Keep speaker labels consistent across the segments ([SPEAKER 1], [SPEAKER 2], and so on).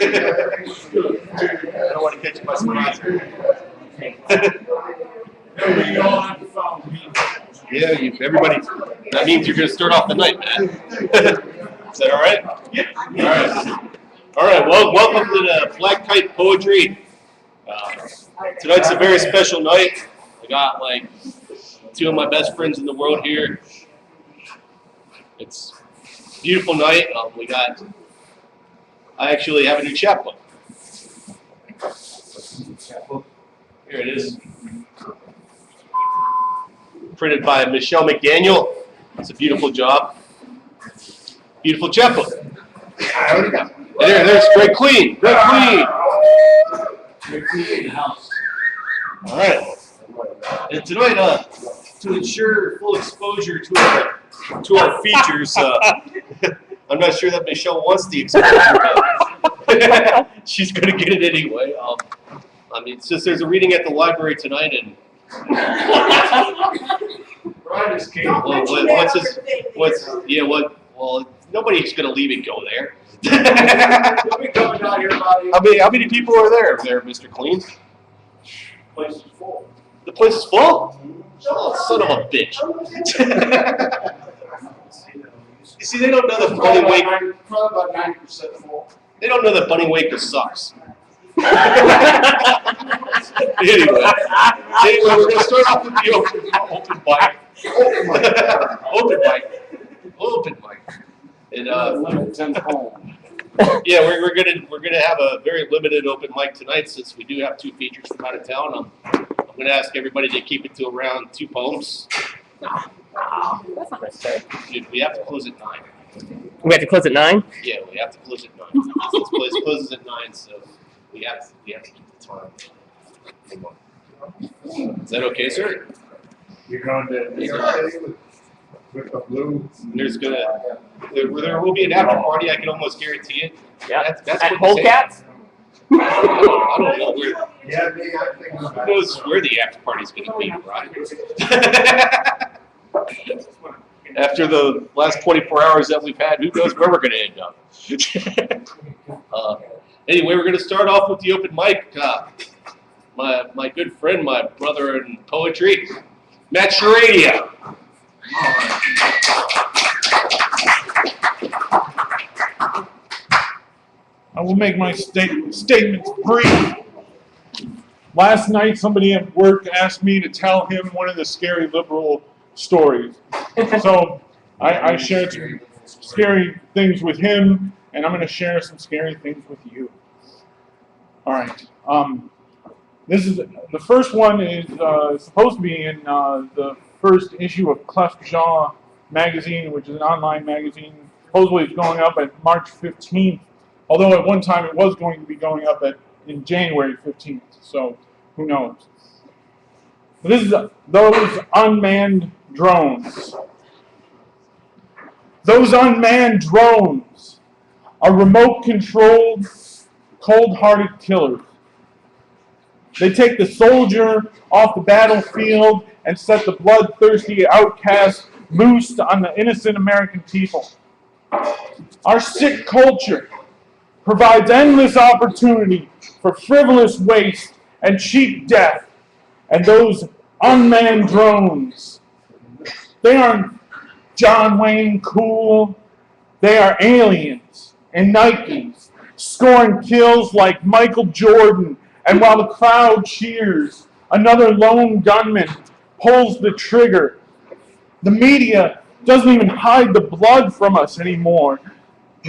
[SPEAKER 1] don't want to catch you by surprise. Yeah, everybody. That means you're going to start off the night, man. Is that all right? Yeah. All right. All right. Well, welcome to the Black Kite Poetry. Tonight's a very special night. I got like two of my best friends in the world here. It's a beautiful night. I actually have a new chapbook. Here it is. Printed by Michelle McDaniel. It's a beautiful job. Beautiful chapbook. And there's Greg Clean. Greg Clean. Greg Clean in the house. All right. And tonight, to ensure full exposure to our features, I'm not sure that Michelle wants the exposure, but she's going to get it anyway. I mean, since there's a reading at the library tonight, and well, nobody's going to leave and go there. How many people are there, Mr. Clean? The place is full. The place is full? Oh, son of a bitch. You see, they don't know that Bunny Wake. Probably about 90% full. They don't know that Bunny Wake sucks. Anyway, we're going to start off with the open mic. Open mic. And yeah, we're gonna have a very limited open mic tonight since we do have two features from out of town. I'm gonna ask everybody to keep it to around 2 poems.
[SPEAKER 2] That's not necessary.
[SPEAKER 1] Dude, we have to close at 9.
[SPEAKER 2] We have to close at 9?
[SPEAKER 1] Yeah, we have to close at 9. This place closes at 9, so we have to keep the time. Is that okay, sir?
[SPEAKER 3] You're going to with the blue.
[SPEAKER 1] There will be an after party. I can almost guarantee it.
[SPEAKER 2] Yeah.
[SPEAKER 1] That's
[SPEAKER 2] at
[SPEAKER 1] what
[SPEAKER 2] Polecats?
[SPEAKER 1] I don't know where.
[SPEAKER 3] Yeah, I think
[SPEAKER 1] Who knows where the after party's going to be, right? After the last 24 hours that we've had, who knows where we're going to end up? Anyway, we're going to start off with the open mic. My good friend, my brother in poetry, Matt Sharadia.
[SPEAKER 3] I will make my statements brief. Last night, somebody at work asked me to tell him one of the scary liberal stories. So I shared some scary things with him, and I'm going to share some scary things with you. All right. This is the first one is supposed to be in the first issue of Cleft Jaw magazine, which is an online magazine. Supposedly it's going up at March 15th, although at one time it was going to be going up in January 15th, so who knows. But this is those unmanned drones. Those unmanned drones are remote-controlled, cold-hearted killers. They take the soldier off the battlefield and set the bloodthirsty outcast loose on the innocent American people. Our sick culture provides endless opportunity for frivolous waste and cheap death. And those unmanned drones, they aren't John Wayne cool. They are aliens in Nikes, scoring kills like Michael Jordan. And while the crowd cheers, another lone gunman pulls the trigger. The media doesn't even hide the blood from us anymore.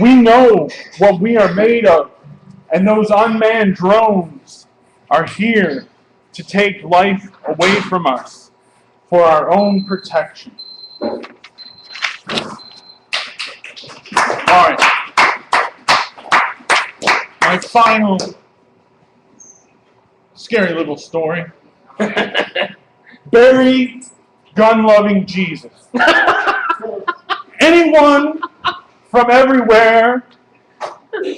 [SPEAKER 3] We know what we are made of, and those unmanned drones are here to take life away from us for our own protection. All right. My final scary little story. Bury gun-loving Jesus. Anyone from everywhere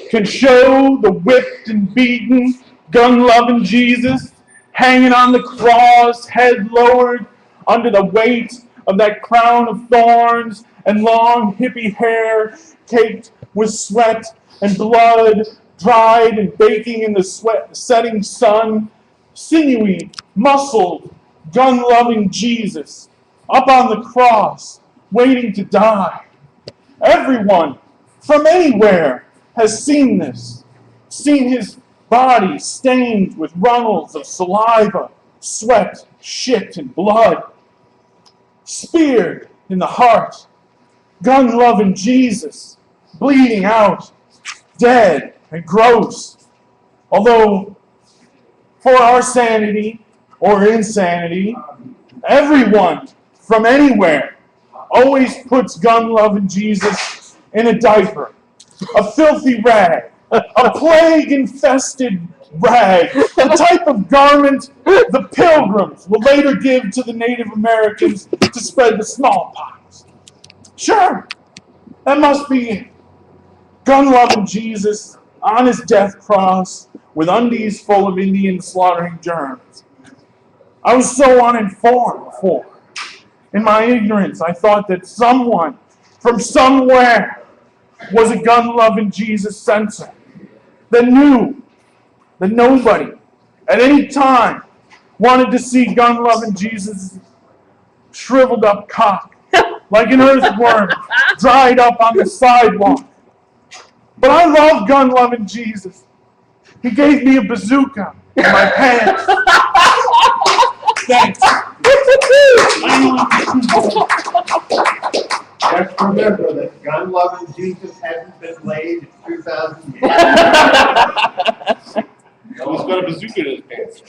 [SPEAKER 3] can show the whipped and beaten, gun-loving Jesus hanging on the cross, head lowered under the weight of that crown of thorns and long hippie hair caked with sweat and blood dried and baking in the setting sun, sinewy, muscled, gun-loving Jesus up on the cross, waiting to die. Everyone from anywhere has seen this, seen his body stained with runnels of saliva, sweat, shit, and blood. Speared in the heart, gun-loving Jesus, bleeding out, dead and gross. Although, for our sanity or insanity, everyone from anywhere always puts gun-loving Jesus in a diaper, a filthy rag, a plague-infested rag, the type of garment the Pilgrims will later give to the Native Americans to spread the smallpox. Sure, that must be gun-loving Jesus on his death cross with undies full of Indian slaughtering germs. I was so uninformed before. In my ignorance, I thought that someone from somewhere was a gun-loving Jesus censor that knew that nobody at any time wanted to see gun-loving Jesus' shriveled up cock like an earthworm dried up on the sidewalk. But I love gun-loving Jesus. He gave me a bazooka in my pants. Thanks.
[SPEAKER 4] Just remember that gun-loving Jesus hasn't been laid in 2,000 years.
[SPEAKER 1] He's got a bazooka in his pants.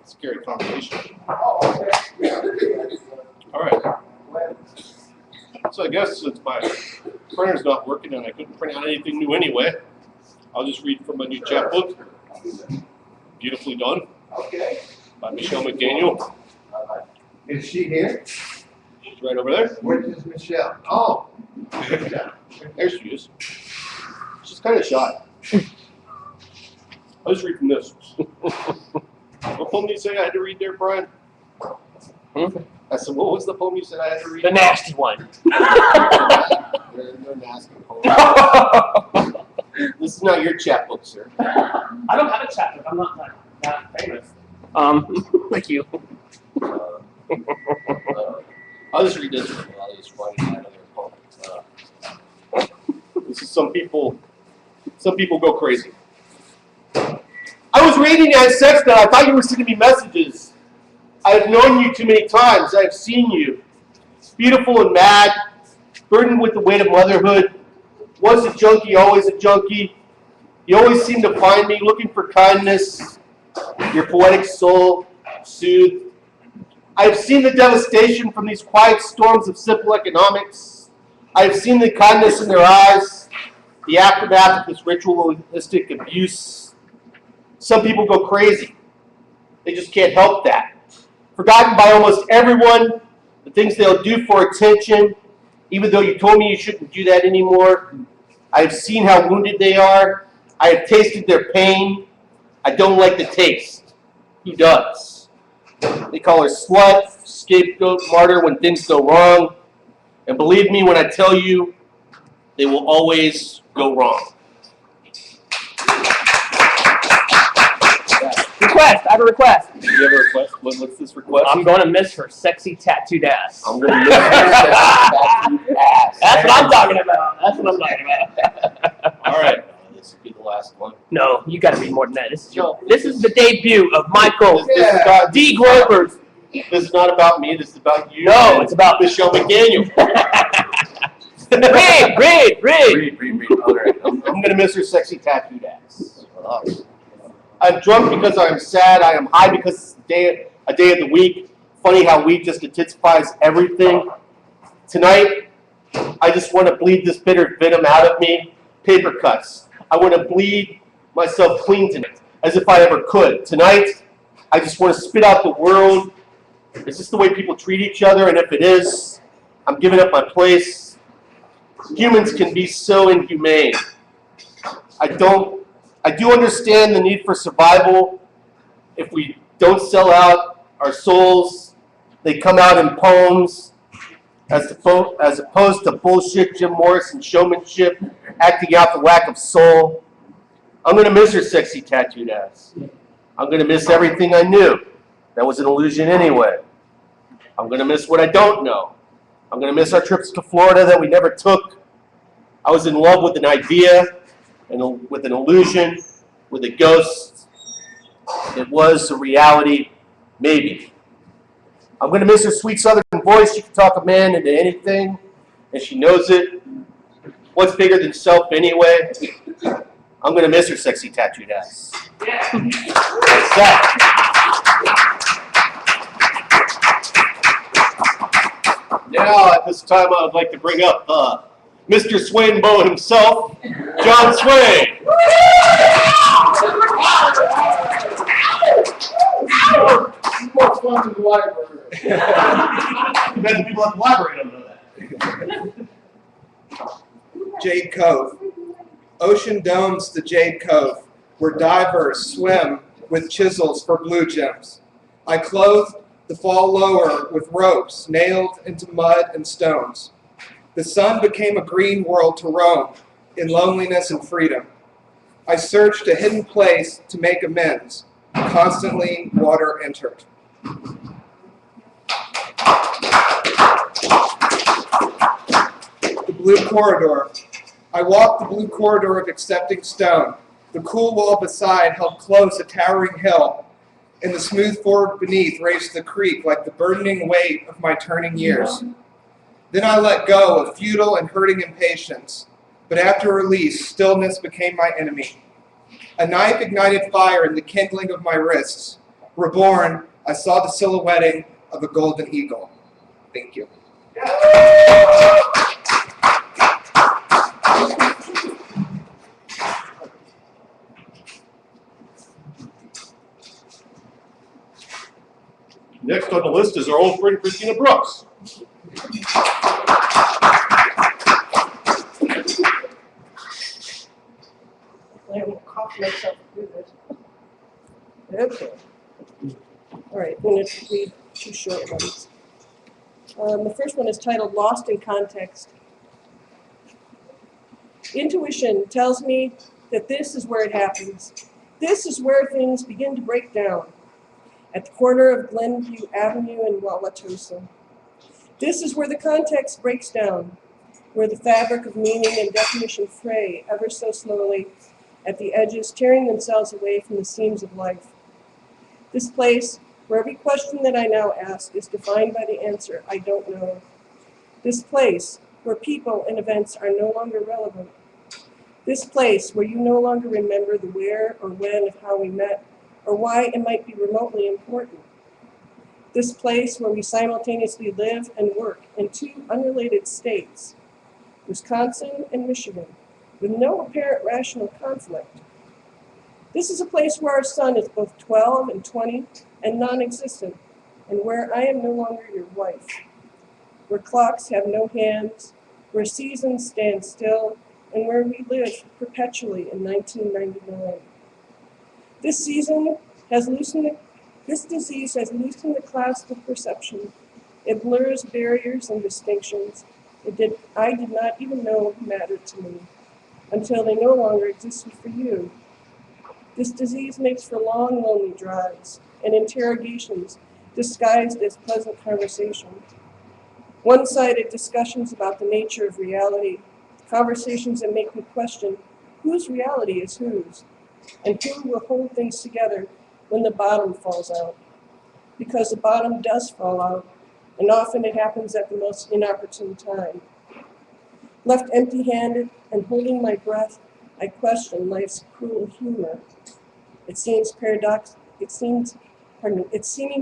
[SPEAKER 1] Scary combination. All right. So I guess since my printer's not working and I couldn't print out anything new anyway, I'll just read from my new chapbook. Beautifully done.
[SPEAKER 4] Okay.
[SPEAKER 1] By Michelle McDaniel.
[SPEAKER 4] Is she here?
[SPEAKER 1] She's right over there.
[SPEAKER 4] Which is Michelle? Oh.
[SPEAKER 1] There she is. She's kind of shy. I'll just read from this. What poem did you say I had to read there, Brian? I said, what was the poem you said I had to read?
[SPEAKER 2] The nasty one.
[SPEAKER 1] They're nasty poems. This is not your chapbook, sir.
[SPEAKER 2] I don't have a chapter. I'm not that famous. Like you.
[SPEAKER 1] I'll just read this one while I just write another poem. This is some people go crazy. I was reading you at sex that I thought you were sending me messages. I have known you too many times. I have seen you. Beautiful and mad, burdened with the weight of motherhood. Once a junkie, always a junkie. You always seem to find me looking for kindness. Your poetic soul soothed. I have seen the devastation from these quiet storms of simple economics. I have seen the kindness in their eyes, the aftermath of this ritualistic abuse. Some people go crazy. They just can't help that. Forgotten by almost everyone, the things they'll do for attention, even though you told me you shouldn't do that anymore. I have seen how wounded they are. I have tasted their pain. I don't like the taste. Who does? They call her slut, scapegoat, martyr when things go wrong. And believe me when I tell you, they will always go wrong.
[SPEAKER 2] Request. I have a request.
[SPEAKER 1] Do you have a request? What's this request?
[SPEAKER 2] I'm going to miss her sexy tattooed ass.
[SPEAKER 1] I'm going to miss her sexy ass.
[SPEAKER 2] That's what I'm talking about. That's what I'm talking about.
[SPEAKER 1] All right. This will be the last one.
[SPEAKER 2] No, you got to read more than that. This is the debut of Michael
[SPEAKER 1] This
[SPEAKER 2] D. Grover's.
[SPEAKER 1] is not about me. This is about you.
[SPEAKER 2] No, it's about
[SPEAKER 1] Michelle McDaniel.
[SPEAKER 2] read.
[SPEAKER 1] Read. All right. I'm going to miss her sexy tattooed ass. I'm drunk because I am sad. I am high because it's a day of the week. Funny how weed just intensifies everything. Tonight, I just want to bleed this bitter venom out of me. Paper cuts. I want to bleed myself clean tonight, as if I ever could. Tonight, I just want to spit out the world. Is this the way people treat each other? And if it is, I'm giving up my place. Humans can be so inhumane. I do understand the need for survival. If we don't sell out our souls, they come out in poems. as opposed to bullshit Jim Morrison showmanship, acting out the lack of soul. I'm going to miss her sexy tattooed ass. I'm going to miss everything I knew. That was an illusion anyway. I'm going to miss what I don't know. I'm going to miss our trips to Florida that we never took. I was in love with an idea, and with an illusion, with a ghost. It was a reality, maybe. I'm going to miss her sweet southern voice. She can talk a man into anything, and she knows it. What's bigger than self anyway? I'm going to miss her sexy tattooed ass. That's that. Now, at this time, I would like to bring up Mr. Swainbo himself, John Swain.
[SPEAKER 4] More fun in the library.
[SPEAKER 1] Bet the people at the library don't know that.
[SPEAKER 5] Jade Cove. Ocean domes the Jade Cove, where divers swim with chisels for blue gems. I clothed the fall lower with ropes nailed into mud and stones. The sun became a green world to roam in loneliness and freedom. I searched a hidden place to make amends. Constantly water entered. The blue corridor. I walked the blue corridor of accepting stone. The cool wall beside held close a towering hill. In the smooth ford beneath raced the creek like the burdening weight of my turning years. Then I let go of futile and hurting impatience. But after release, stillness became my enemy. A knife ignited fire in the kindling of my wrists. Reborn, I saw the silhouetting of a golden eagle. Thank you.
[SPEAKER 1] Next on the list is our old friend Christina Brooks.
[SPEAKER 6] I will cough myself through this. Okay. All right, I'm going to read two short ones. The first one is titled Lost in Context. Intuition tells me that this is where it happens. This is where things begin to break down. At the corner of Glenview Avenue and Wauwatosa. This is where the context breaks down, where the fabric of meaning and definition fray ever so slowly at the edges, tearing themselves away from the seams of life. This place, where every question that I now ask is defined by the answer I don't know. This place, where people and events are no longer relevant. This place, where you no longer remember the where or when of how we met, or why it might be remotely important. This place where we simultaneously live and work in two unrelated states, Wisconsin and Michigan, with no apparent rational conflict. This is a place where our son is both 12 and 20 and non-existent, and where I am no longer your wife, where clocks have no hands, where seasons stand still, and where we live perpetually in 1999. This disease has loosened the clasp of perception. It blurs barriers and distinctions I did not even know mattered to me, until they no longer existed for you. This disease makes for long, lonely drives and interrogations disguised as pleasant conversation. One-sided discussions about the nature of reality, conversations that make me question whose reality is whose, and who will hold things together when the bottom falls out. Because the bottom does fall out, and often it happens at the most inopportune time. Left empty-handed and holding my breath, I question life's cruel humor. Its seeming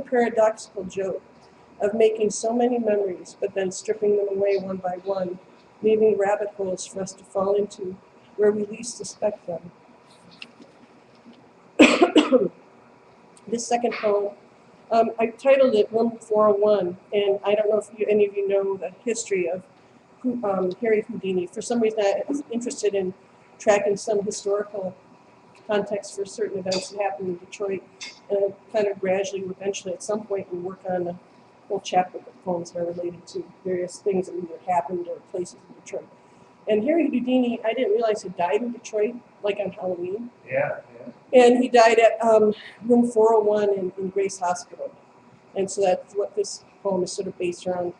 [SPEAKER 6] paradoxical joke of making so many memories, but then stripping them away one by one, leaving rabbit holes for us to fall into where we least suspect them. This second poem, I titled it Room 401, and I don't know if any of you know the history of Harry Houdini. For some reason, I was interested in tracking some historical context for certain events that happened in Detroit, and kind of gradually, eventually, at some point, we'll work on whole chapter of poems that are related to various things that either happened or places in Detroit. And Harry Houdini, I didn't realize he died in Detroit, like on Halloween.
[SPEAKER 4] Yeah.
[SPEAKER 6] And he died at room 401 in Grace Hospital. And so that's what this poem is sort of based around,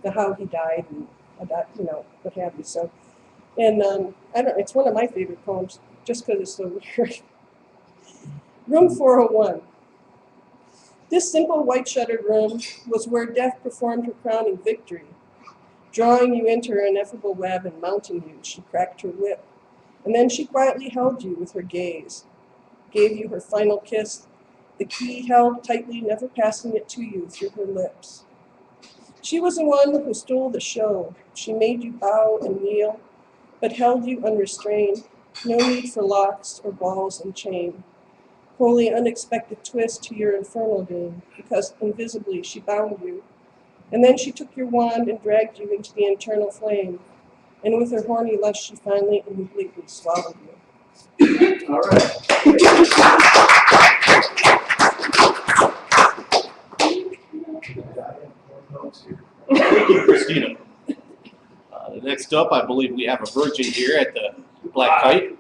[SPEAKER 6] the how he died and about, what have you. So, and I don't. It's one of my favorite poems, just because it's so weird. Room 401. This simple white-shuttered room was where death performed her crowning victory. Drawing you into her ineffable web and mounting you, she cracked her whip. And then she quietly held you with her gaze, gave you her final kiss, the key held tightly, never passing it to you through her lips. She was the one who stole the show. She made you bow and kneel, but held you unrestrained. No need for locks or balls and chain. Wholly unexpected twist to your infernal game, because invisibly she bound you. And then she took your wand and dragged you into the internal flame. And with her horny lust, she finally and completely swallowed you.
[SPEAKER 4] All right.
[SPEAKER 1] Thank you, Christina. Next up, I believe we have a virgin here at the Black Kite.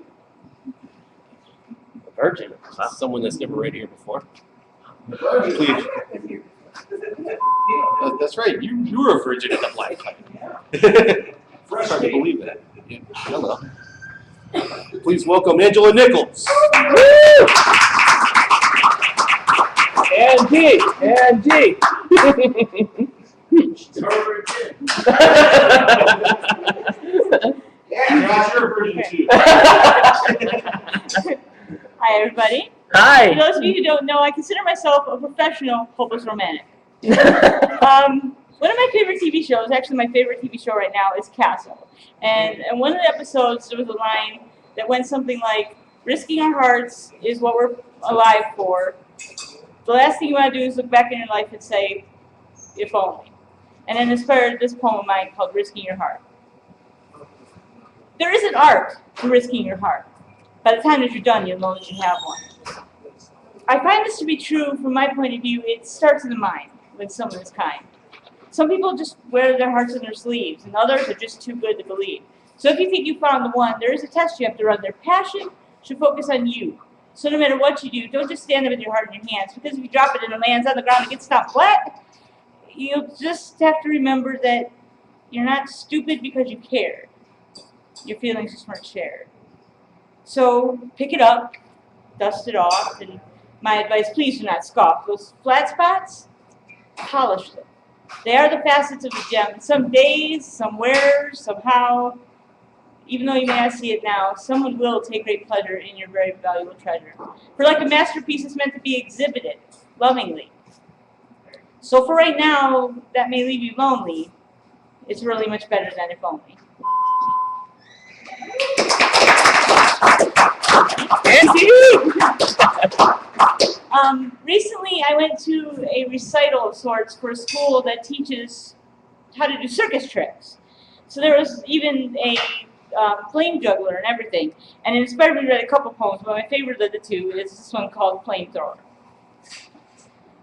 [SPEAKER 2] A virgin.
[SPEAKER 1] Someone that's never read here before. Please. That's right. You were a virgin at the Black Kite. Hard to believe that. Yeah, hello. Please welcome Angela Nichols.
[SPEAKER 2] Angie.
[SPEAKER 1] Josh, you're a virgin too.
[SPEAKER 7] Hi, everybody.
[SPEAKER 2] Hi.
[SPEAKER 7] For those of you who don't know, I consider myself a professional hopeless romantic. One of my favorite TV shows, actually my favorite TV show right now, is Castle. And in one of the episodes, there was a line that went something like, risking our hearts is what we're alive for. The last thing you want to do is look back in your life and say, if only. And then inspired this poem of mine called Risking Your Heart. There is an art to risking your heart. By the time that you're done, you'll know that you have one. I find this to be true from my point of view. It starts in the mind with someone is kind. Some people just wear their hearts on their sleeves, and others are just too good to believe. So if you think you found the one, there is a test you have to run. Their passion should focus on you. So no matter what you do, don't just stand there with your heart in your hands, because if you drop it and it lands on the ground and gets stopped flat, you'll just have to remember that you're not stupid because you cared. Your feelings just weren't shared. So pick it up, dust it off, and my advice, please do not scoff. Those flat spots, polish them. They are the facets of the gem. And some days, somewhere, somehow, even though you may not see it now, someone will take great pleasure in your very valuable treasure. For like a masterpiece is meant to be exhibited lovingly. So for right now, that may leave you lonely. It's really much better than if only. Recently, I went to a recital of sorts for a school that teaches how to do circus tricks. So there was even a flame juggler and everything. And it inspired me to write a couple poems, but my favorite of the two is this one called Flamethrower.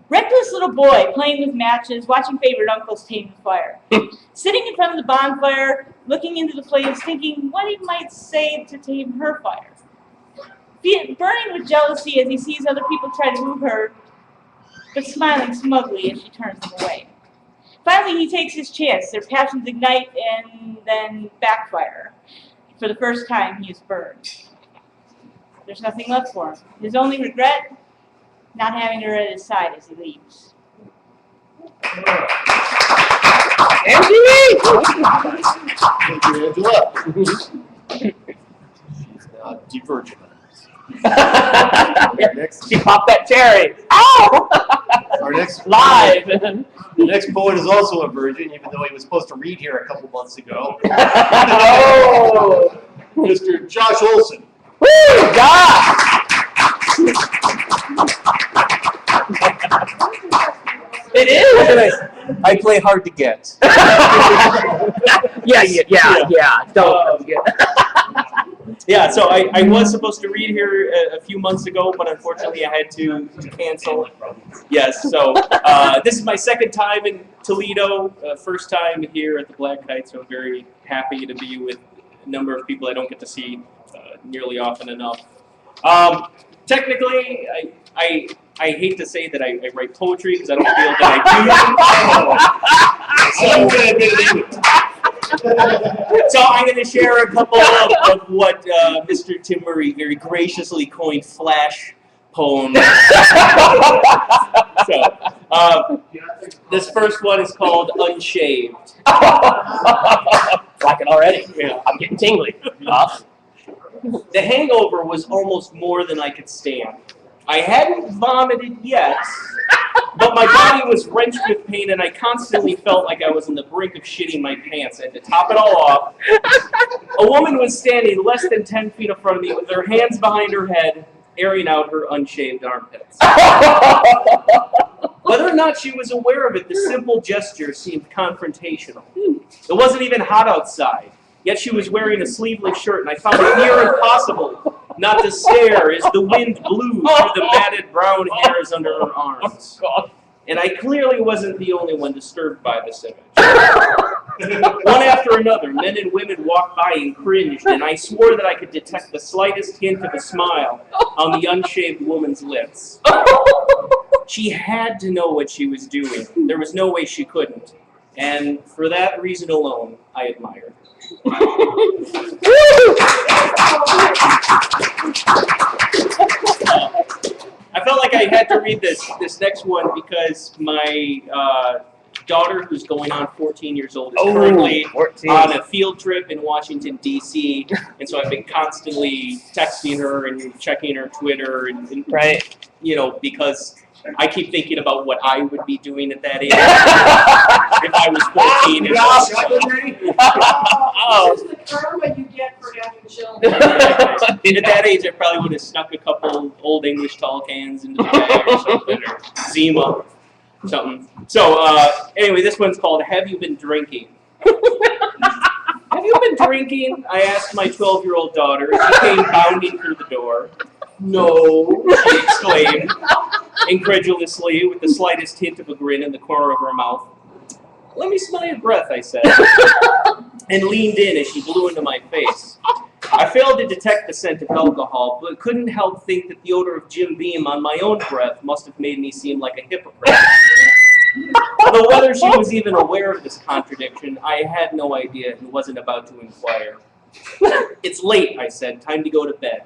[SPEAKER 7] Reckless little boy playing with matches, watching favorite uncles tame the fire. Sitting in front of the bonfire, looking into the flames, thinking what he might say to tame her fire. Burning with jealousy as he sees other people try to move her, but smiling smugly as she turns them away. Finally, he takes his chance. Their passions ignite and then backfire. For the first time, he is burned. There's nothing left for him. His only regret, not having her at his side as he leaves.
[SPEAKER 1] Thank you, Angela. She's now divergent.
[SPEAKER 2] She popped that cherry. Ow!
[SPEAKER 1] Our next
[SPEAKER 2] Live.
[SPEAKER 1] The next poet is also a virgin, even though he was supposed to read here a couple months ago.
[SPEAKER 2] Oh.
[SPEAKER 1] Mr. Josh Olson.
[SPEAKER 2] Woo! Josh! It is.
[SPEAKER 8] I play hard to get.
[SPEAKER 2] Yeah. Don't forget. Yeah, so I was supposed to read here a few months ago, but unfortunately I had to cancel. Yes, so this is my second time in Toledo, first time here at the Black Kite, so I'm very happy to be with a number of people I don't get to see nearly often enough. Technically, I hate to say that I write poetry because I don't feel that I do. So I'm going to share a couple of what Mr. Tim Murray very graciously coined flash poems. So this first one is called Unshaved.
[SPEAKER 8] Like it already.
[SPEAKER 2] Yeah.
[SPEAKER 8] I'm getting tingly.
[SPEAKER 2] The hangover was almost more than I could stand. I hadn't vomited yet, but my body was wrenched with pain and I constantly felt like I was on the brink of shitting my pants. And to top it all off, a woman was standing less than 10 feet in front of me with her hands behind her head, airing out her unshaved armpits. Whether or not she was aware of it, the simple gesture seemed confrontational. It wasn't even hot outside, yet she was wearing a sleeveless shirt, and I found it near impossible not to stare as the wind blew through the matted brown hairs under her arms. And I clearly wasn't the only one disturbed by this image. One after another, men and women walked by and cringed, and I swore that I could detect the slightest hint of a smile on the unshaved woman's lips. She had to know what she was doing. There was no way she couldn't. And for that reason alone, I admire her. I felt like I had to read this next one because my daughter, who's going on 14 years old, is currently
[SPEAKER 8] 14.
[SPEAKER 2] on a field trip in Washington, D.C., and so I've been constantly texting her and checking her Twitter, and
[SPEAKER 8] Right.
[SPEAKER 2] you know, because I keep thinking about what I would be doing at that age if I was 14.
[SPEAKER 6] This is the karma you get for having children.
[SPEAKER 2] At that age, I probably would have stuck a couple old English tall cans into the bag or something, or Zima, something. So anyway, this one's called "Have You Been Drinking?" Have you been drinking? I asked my 12-year-old daughter. She came bounding through the door. No, she exclaimed, incredulously, with the slightest hint of a grin in the corner of her mouth. Let me smell your breath, I said, and leaned in as she blew into my face. I failed to detect the scent of alcohol, but couldn't help think that the odor of Jim Beam on my own breath must have made me seem like a hypocrite. Although whether she was even aware of this contradiction, I had no idea and wasn't about to inquire. It's late, I said, time to go to bed.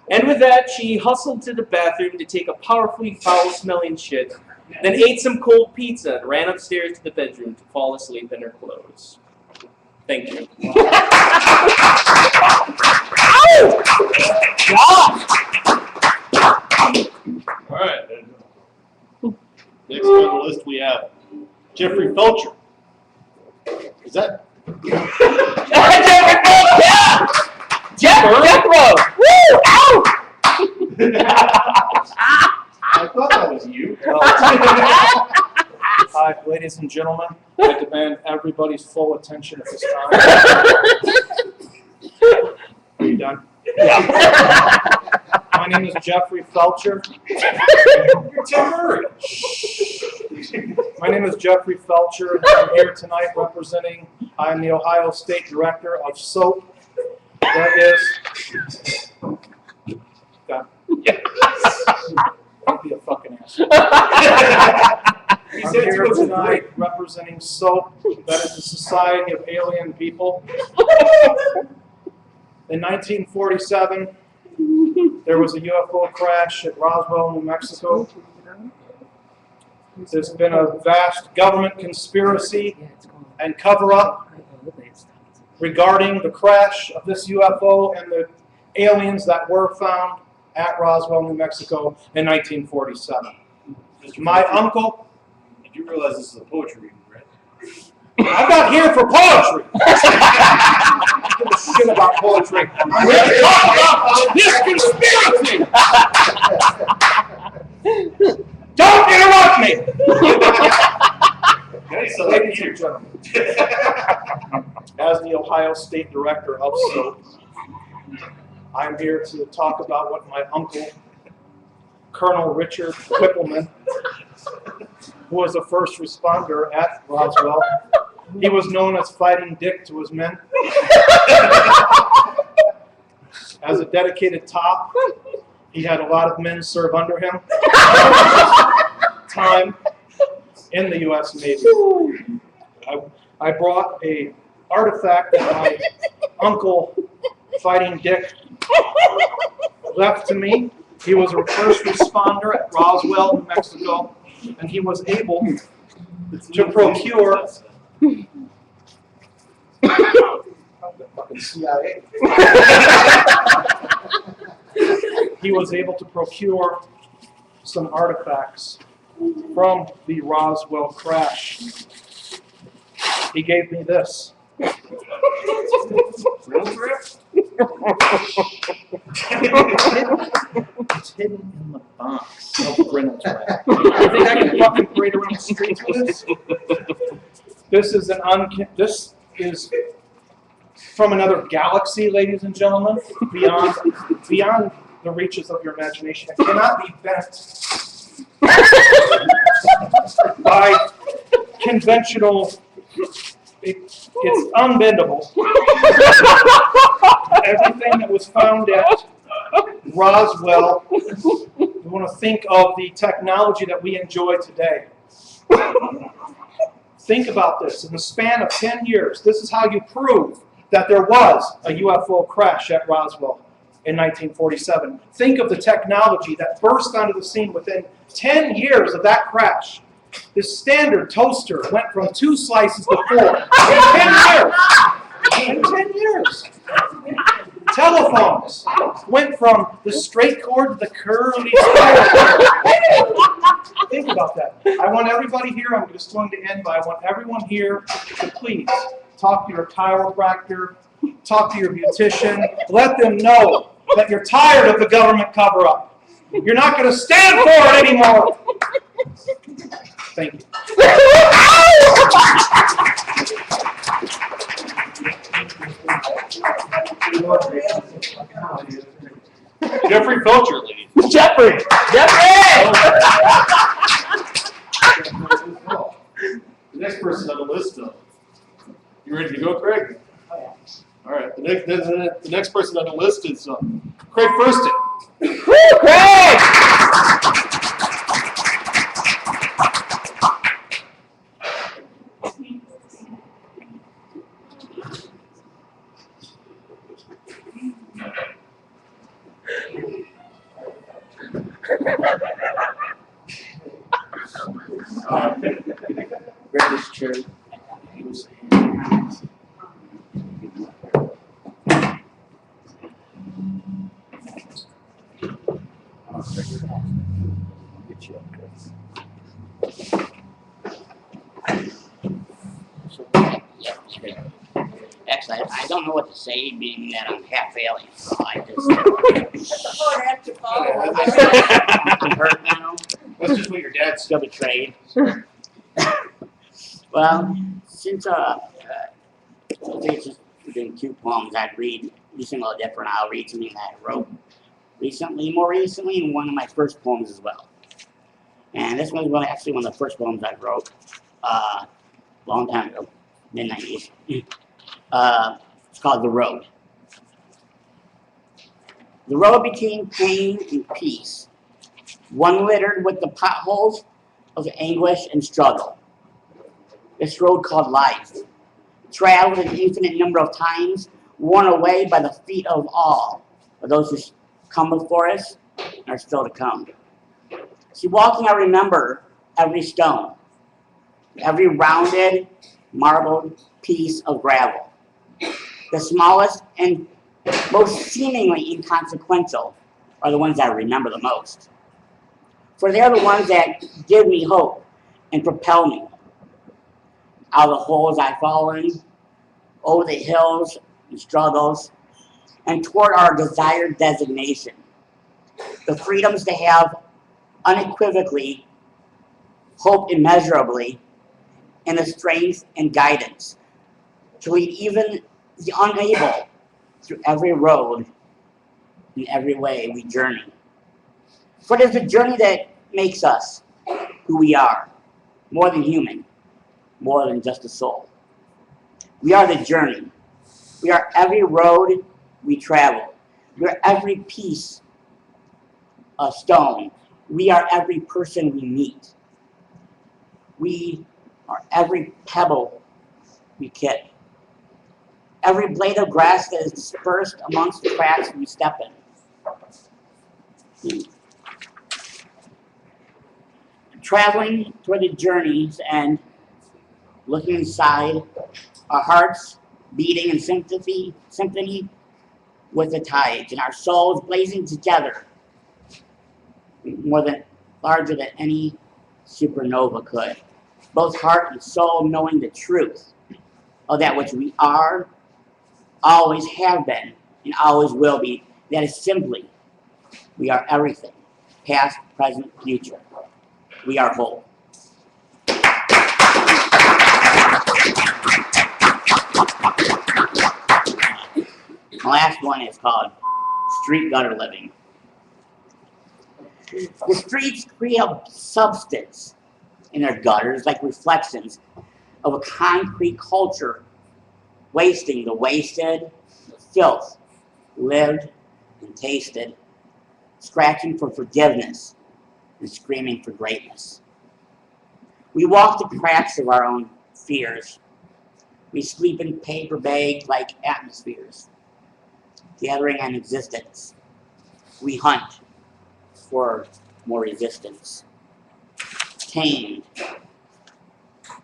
[SPEAKER 2] And with that, she hustled to the bathroom to take a powerfully foul-smelling shit, then ate some cold pizza and ran upstairs to the bedroom to fall asleep in her clothes. Thank you.
[SPEAKER 1] All right. Next on the list we have Jeffrey Felcher. Is that?
[SPEAKER 8] Jeffro! Woo! Ow!
[SPEAKER 1] I thought that was you.
[SPEAKER 9] Hi, ladies and gentlemen. I demand everybody's full attention at this time. Are you done?
[SPEAKER 8] Yeah.
[SPEAKER 9] My name is Jeffrey Felcher.
[SPEAKER 1] You're Tim Murray.
[SPEAKER 9] My name is Jeffrey Felcher, and I'm here tonight representing, I'm the Ohio State Director of SOAP. That is, God. Don't be a fucking asshole. I'm here tonight representing SOAP, that is the Society of Alien People. In 1947, there was a UFO crash at Roswell, New Mexico. There's been a vast government conspiracy and cover-up regarding the crash of this UFO and the aliens that were found at Roswell, New Mexico in 1947. My uncle...
[SPEAKER 1] Did you realize this is a poetry reading, right?
[SPEAKER 9] I'm not here for poetry! I don't give a shit about poetry. I'm here to talk about this conspiracy! Don't interrupt me! Ladies and gentlemen, as the Ohio State Director of SOAP, I'm here to talk about what my uncle, Colonel Richard Whippleman, who was a first responder at Roswell. He was known as Fighting Dick to his men. As a dedicated top, he had a lot of men serve under him. Time in the U.S. Navy. I brought a artifact that my uncle, Fighting Dick, left to me. He was a first responder at Roswell, New Mexico, and he was able to procure the fucking CIA. He was able to procure some artifacts from the Roswell crash. He gave me this. It's hidden in the box of Reynolds wrap. You think I can fucking parade around the streets with this? This is from another galaxy, ladies and gentlemen, beyond the reaches of your imagination. It cannot be bent by conventional. It's unbendable. Everything that was found at Roswell, you want to think of the technology that we enjoy today. Think about this. In the span of 10 years, this is how you prove that there was a UFO crash at Roswell in 1947. Think of the technology that burst onto the scene within 10 years of that crash. This standard toaster went from 2 slices to 4 in 10 years. Telephones went from the straight cord to the curly cord. Think about that. I want everybody here, I'm just going to end by, I want everyone here to please talk to your chiropractor, talk to your beautician, let them know that you're tired of the government cover-up. You're not going to stand for it anymore. Thank you.
[SPEAKER 1] Jeffrey Felcher, ladies.
[SPEAKER 8] Jeffrey!
[SPEAKER 1] The next person on the list, though. You ready to go, Craig? All right. The next person on the list is Craig Furston.
[SPEAKER 8] Woo, Craig!
[SPEAKER 2] Grab this chair.
[SPEAKER 10] Actually, I don't know what to say, being that I'm half alien, so I just. I'm hurt now.
[SPEAKER 1] That's just what your dad
[SPEAKER 10] Still betrayed. Well, since it's just been 2 poems I'd read, each single different. I'll read something that I wrote more recently, and one of my first poems as well. And this one's actually one of the first poems I wrote a long time ago, mid-90s. It's called The Road. The road between pain and peace, one littered with the potholes of anguish and struggle. This road called life, traveled an infinite number of times, worn away by the feet of all of those who come before us and are still to come. See, walking, I remember every stone, every rounded, marbled piece of gravel. The smallest and most seemingly inconsequential are the ones that I remember the most. For they are the ones that give me hope and propel me out of the holes I've fallen, over the hills and struggles, and toward our desired designation. The freedoms to have unequivocally, hope immeasurably, and the strength and guidance to lead even the unable through every road in every way we journey. For it is a journey that makes us who we are, more than human, more than just a soul. We are the journey. We are every road we travel. We are every piece of stone. We are every person we meet. We are every pebble we kick. Every blade of grass that is dispersed amongst the cracks we step in. Traveling toward the journey's end, looking inside, our hearts beating in symphony with the tides, and our souls blazing together, larger than any supernova could. Both heart and soul knowing the truth of that which we are, always have been, and always will be. That is simply, we are everything, past, present, future. We are whole. The last one is called street gutter living. The streets create a substance in their gutters like reflections of a concrete culture, wasting the wasted, the filth, lived and tasted, scratching for forgiveness and screaming for greatness. We walk the cracks of our own fears. We sleep in paper bag-like atmospheres, gathering an existence. We hunt for more resistance. Tamed.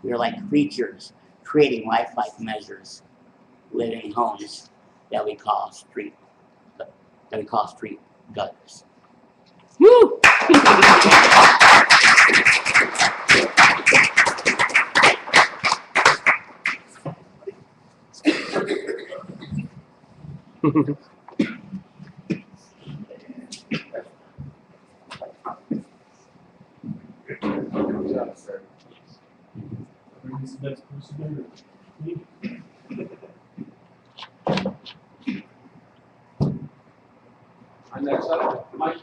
[SPEAKER 10] We are like creatures, creating lifelike measures, living in homes that we call street gutters. Woo!
[SPEAKER 1] Next up, Mike.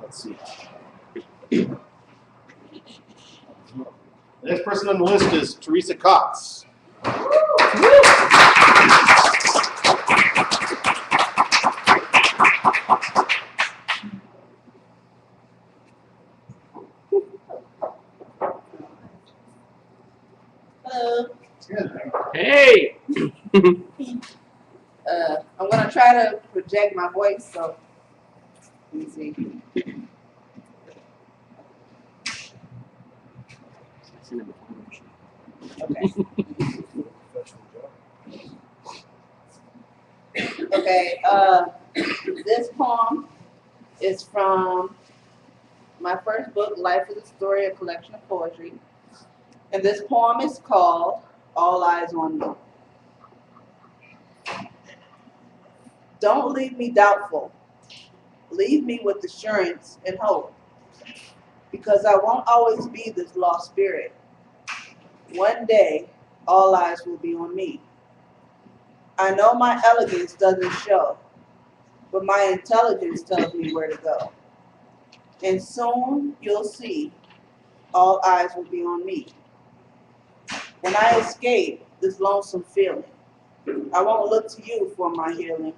[SPEAKER 1] Let's see. The next person on the list is Teresa Cox.
[SPEAKER 11] Hello.
[SPEAKER 2] Hey!
[SPEAKER 11] I'm gonna try to project my voice, so let me see. Okay. This poem is from my first book, Life is a Story, a collection of poetry. And this poem is called All Eyes on Me. Don't leave me doubtful. Leave me with assurance and hope. Because I won't always be this lost spirit. One day, all eyes will be on me. I know my elegance doesn't show, but my intelligence tells me where to go. And soon you'll see, all eyes will be on me. When I escape this lonesome feeling, I won't look to you for my healing.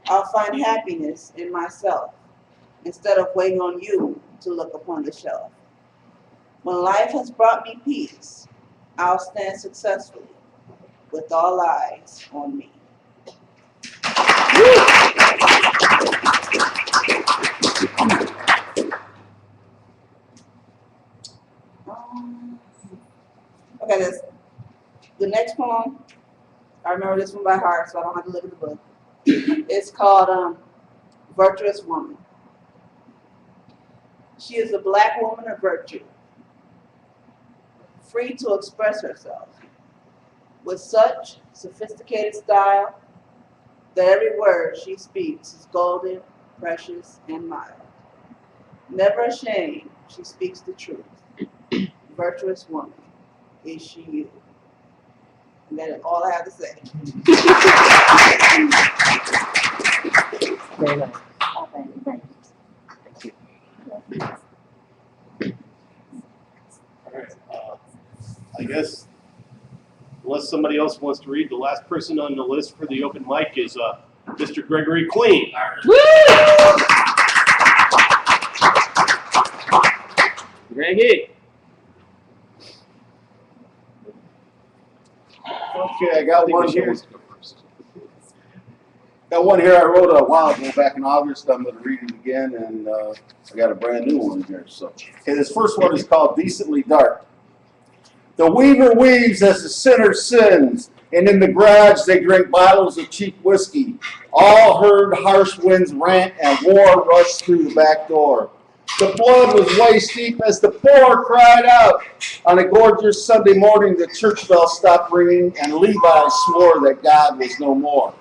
[SPEAKER 11] I'll find happiness in myself instead of waiting on you to look upon the shelf. When life has brought me peace, I'll stand successfully with all eyes on me. Okay, the next poem, I remember this one by heart, so I don't have to look at the book. It's called Virtuous Woman. She is a black woman of virtue, free to express herself, with such sophisticated style that every word she speaks is golden, precious, and mild. Never ashamed, she speaks the truth. Virtuous woman. is she you. And that is all I have to say.
[SPEAKER 8] Very nice.
[SPEAKER 1] All right. I guess, unless somebody else wants to read, the last person on the list for the open mic is Mr. Gregory Queen.
[SPEAKER 2] Greggy.
[SPEAKER 12] Okay, I got one here. Got one here I wrote a while ago, back in August. I'm going to read it again, and I got a brand new one here. So, okay, this first one is called Decently Dark. The weaver weaves as the sinner sins, and in the garage they drink bottles of cheap whiskey. All heard harsh winds rant and war rushed through the back door. The blood was waist deep as the poor cried out. On a gorgeous Sunday morning, the church bell stopped ringing, and Levi swore that God was no more.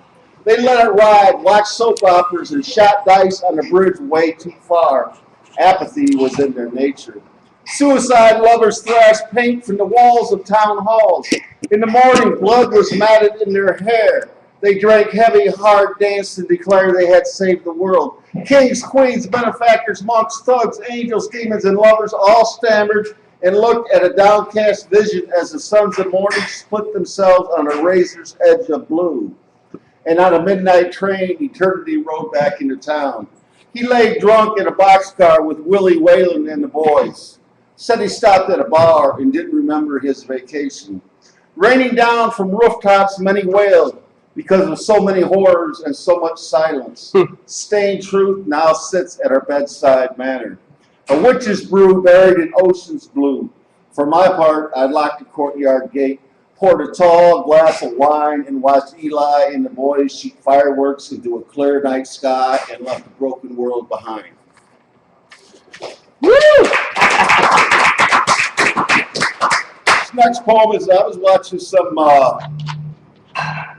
[SPEAKER 12] They let it ride, watched soap operas, and shot dice on the bridge way too far. Apathy was in their nature. Suicide lovers thrashed paint from the walls of town halls. In the morning, blood was matted in their hair. They drank heavy, hard, danced, and declared they had saved the world. Kings, queens, benefactors, monks, thugs, angels, demons, and lovers all stammered and looked at a downcast vision as the sons of morning split themselves on a razor's edge of blue. And on a midnight train, eternity rode back into town. He lay drunk in a boxcar with Willie Whalen and the boys. Said he stopped at a bar and didn't remember his vacation. Raining down from rooftops, many wailed because of so many horrors and so much silence. Stained truth now sits at our bedside manor. A witch's brew buried in ocean's blue. For my part, I locked the courtyard gate, poured a tall glass of wine, and watched Eli and the boys shoot fireworks into a clear night sky and left the broken world behind. Woo! This next poem is, I was watching some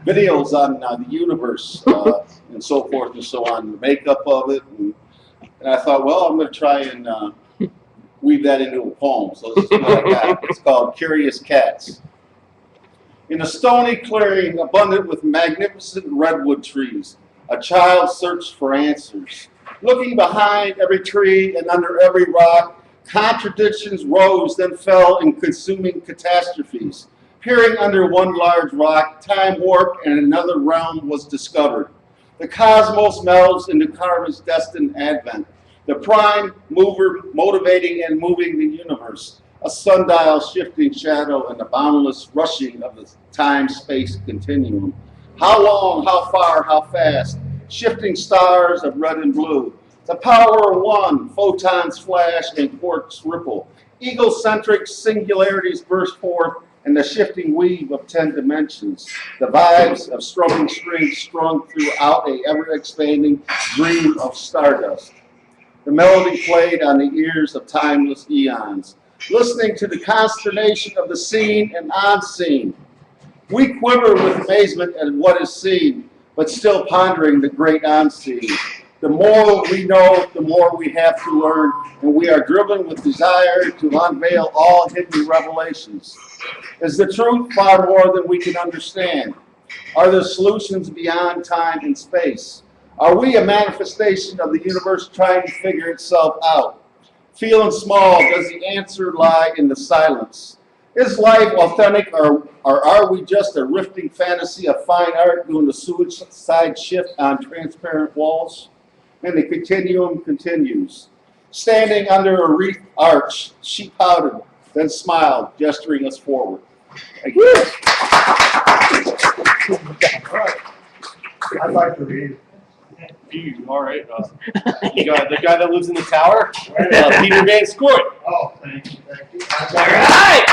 [SPEAKER 12] videos on the universe and so forth and so on, the makeup of it, and I thought, well, I'm going to try and weave that into a poem. So this is what I got. It's called Curious Cats. In a stony clearing abundant with magnificent redwood trees, a child searched for answers. Looking behind every tree and under every rock, contradictions rose, then fell in consuming catastrophes. Peering under one large rock, time warped and another realm was discovered. The cosmos melds into karma's destined advent, the prime mover motivating and moving the universe, a sundial shifting shadow and the boundless rushing of the time-space continuum. How long, how far, how fast, shifting stars of red and blue. The power of one, photons flash and quarks ripple. Egocentric singularities burst forth and the shifting weave of 10 dimensions. The vibes of strumming strings strung throughout a ever-expanding dream of stardust. The melody played on the ears of timeless eons. Listening to the consternation of the seen and unseen. We quiver with amazement at what is seen, but still pondering the great unseen. The more we know, the more we have to learn, and we are driven with desire to unveil all hidden revelations. Is the truth far more than we can understand? Are there solutions beyond time and space? Are we a manifestation of the universe trying to figure itself out? Feeling small, does the answer lie in the silence? Is life authentic, or are we just a rifting fantasy of fine art doing the suicide shift on transparent walls? And the continuum continues. Standing under a wreath arch, she pouted, then smiled, gesturing us forward. Thank you.
[SPEAKER 4] All right. I'd like to read.
[SPEAKER 1] All right. You got the guy that lives in the tower, Peter Van Scoort.
[SPEAKER 4] Oh, thank you, thank you.
[SPEAKER 1] All right.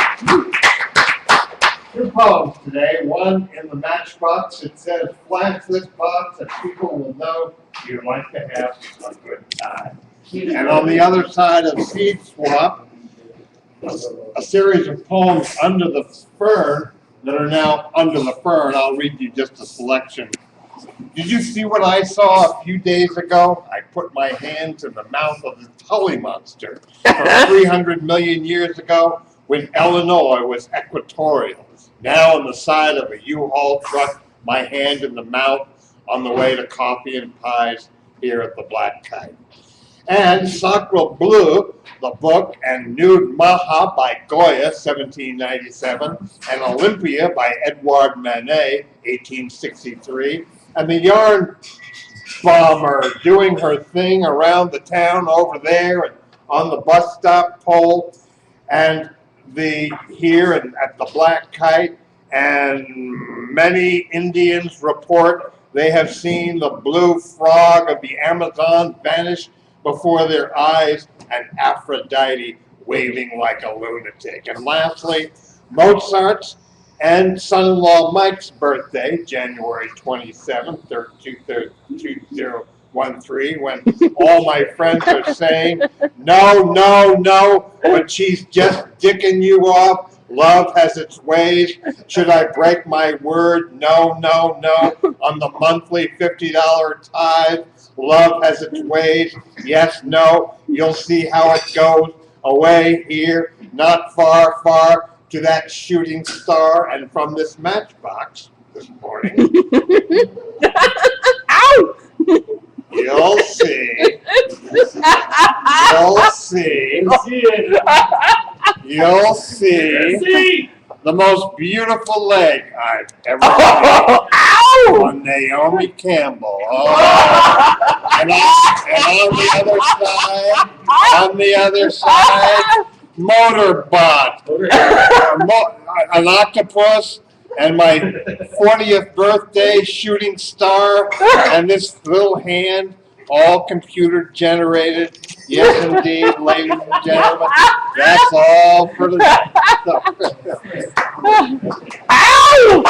[SPEAKER 4] Two poems today. One in the matchbox. It says, "Flash this box and people will know you like to have a good time." And on the other side of Seed Swamp, a series of poems under the fern that are now under the fern. I'll read you just a selection. Did you see what I saw a few days ago? I put my hand to the mouth of the Tully monster from 300 million years ago. when Illinois was equatorial. Now on the side of a U-Haul truck, my hand in the mouth on the way to coffee and pies here at the Black Kite. And Sacre Bleu, the book, and Nude Maha by Goya, 1797, and Olympia by Edouard Manet, 1863, and the Yarn Bomber doing her thing around the town over there and on the bus stop pole, and here at the Black Kite, and many Indians report they have seen the blue frog of the Amazon vanish before their eyes, and Aphrodite waving like a lunatic. And lastly, Mozart's and son-in-law Mike's birthday, January 27th, 2013, when all my friends are saying, no, no, no, but she's just dicking you off. Love has its ways. Should I break my word? No, no, no. On the monthly $50 tithe, love has its ways. Yes, no. You'll see how it goes. Away here, not far, far to that shooting star, and from this matchbox this morning.
[SPEAKER 8] Ow!
[SPEAKER 4] You'll see. You'll see. You'll see the most beautiful leg I've ever seen on Naomi Campbell. Oh. And on the other side, Motorbot, an octopus, and my 40th birthday shooting star, and this little hand, all computer generated. Yes, indeed, ladies and gentlemen, that's all for the.
[SPEAKER 8] Ow!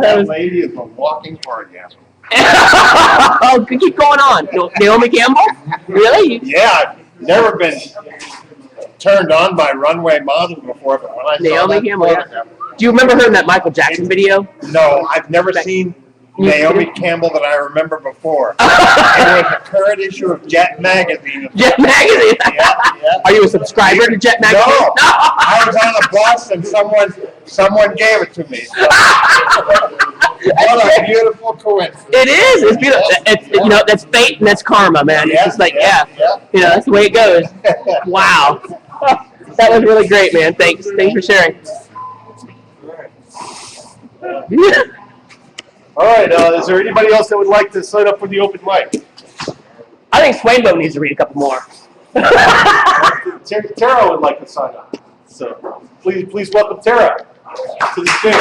[SPEAKER 4] That lady is a walking orgasm.
[SPEAKER 8] Oh, keep going on. Naomi Campbell? Really?
[SPEAKER 4] Yeah, I've never been turned on by runway models before, but when I saw
[SPEAKER 8] Naomi
[SPEAKER 4] that
[SPEAKER 8] Campbell, yeah.
[SPEAKER 4] photograph,
[SPEAKER 8] Do you remember her in that Michael Jackson video?
[SPEAKER 4] no, I've never seen Naomi Campbell that I remember before. It was a current issue of Jet Magazine.
[SPEAKER 8] Jet Magazine?
[SPEAKER 4] Yeah.
[SPEAKER 8] Are you a subscriber to Jet Magazine?
[SPEAKER 4] No, I was on a bus and someone gave it to me. So. What a beautiful coincidence.
[SPEAKER 8] It is. It's beautiful. It's that's fate and that's karma, man. It's just like, yeah. That's the way it goes. Wow. That was really great, man. Thanks for sharing.
[SPEAKER 1] All right, is there anybody else that would like to sign up for the open mic?
[SPEAKER 8] I think Swainbo needs to read a couple more.
[SPEAKER 1] Tara would like to sign up. So please welcome Tara to the stage.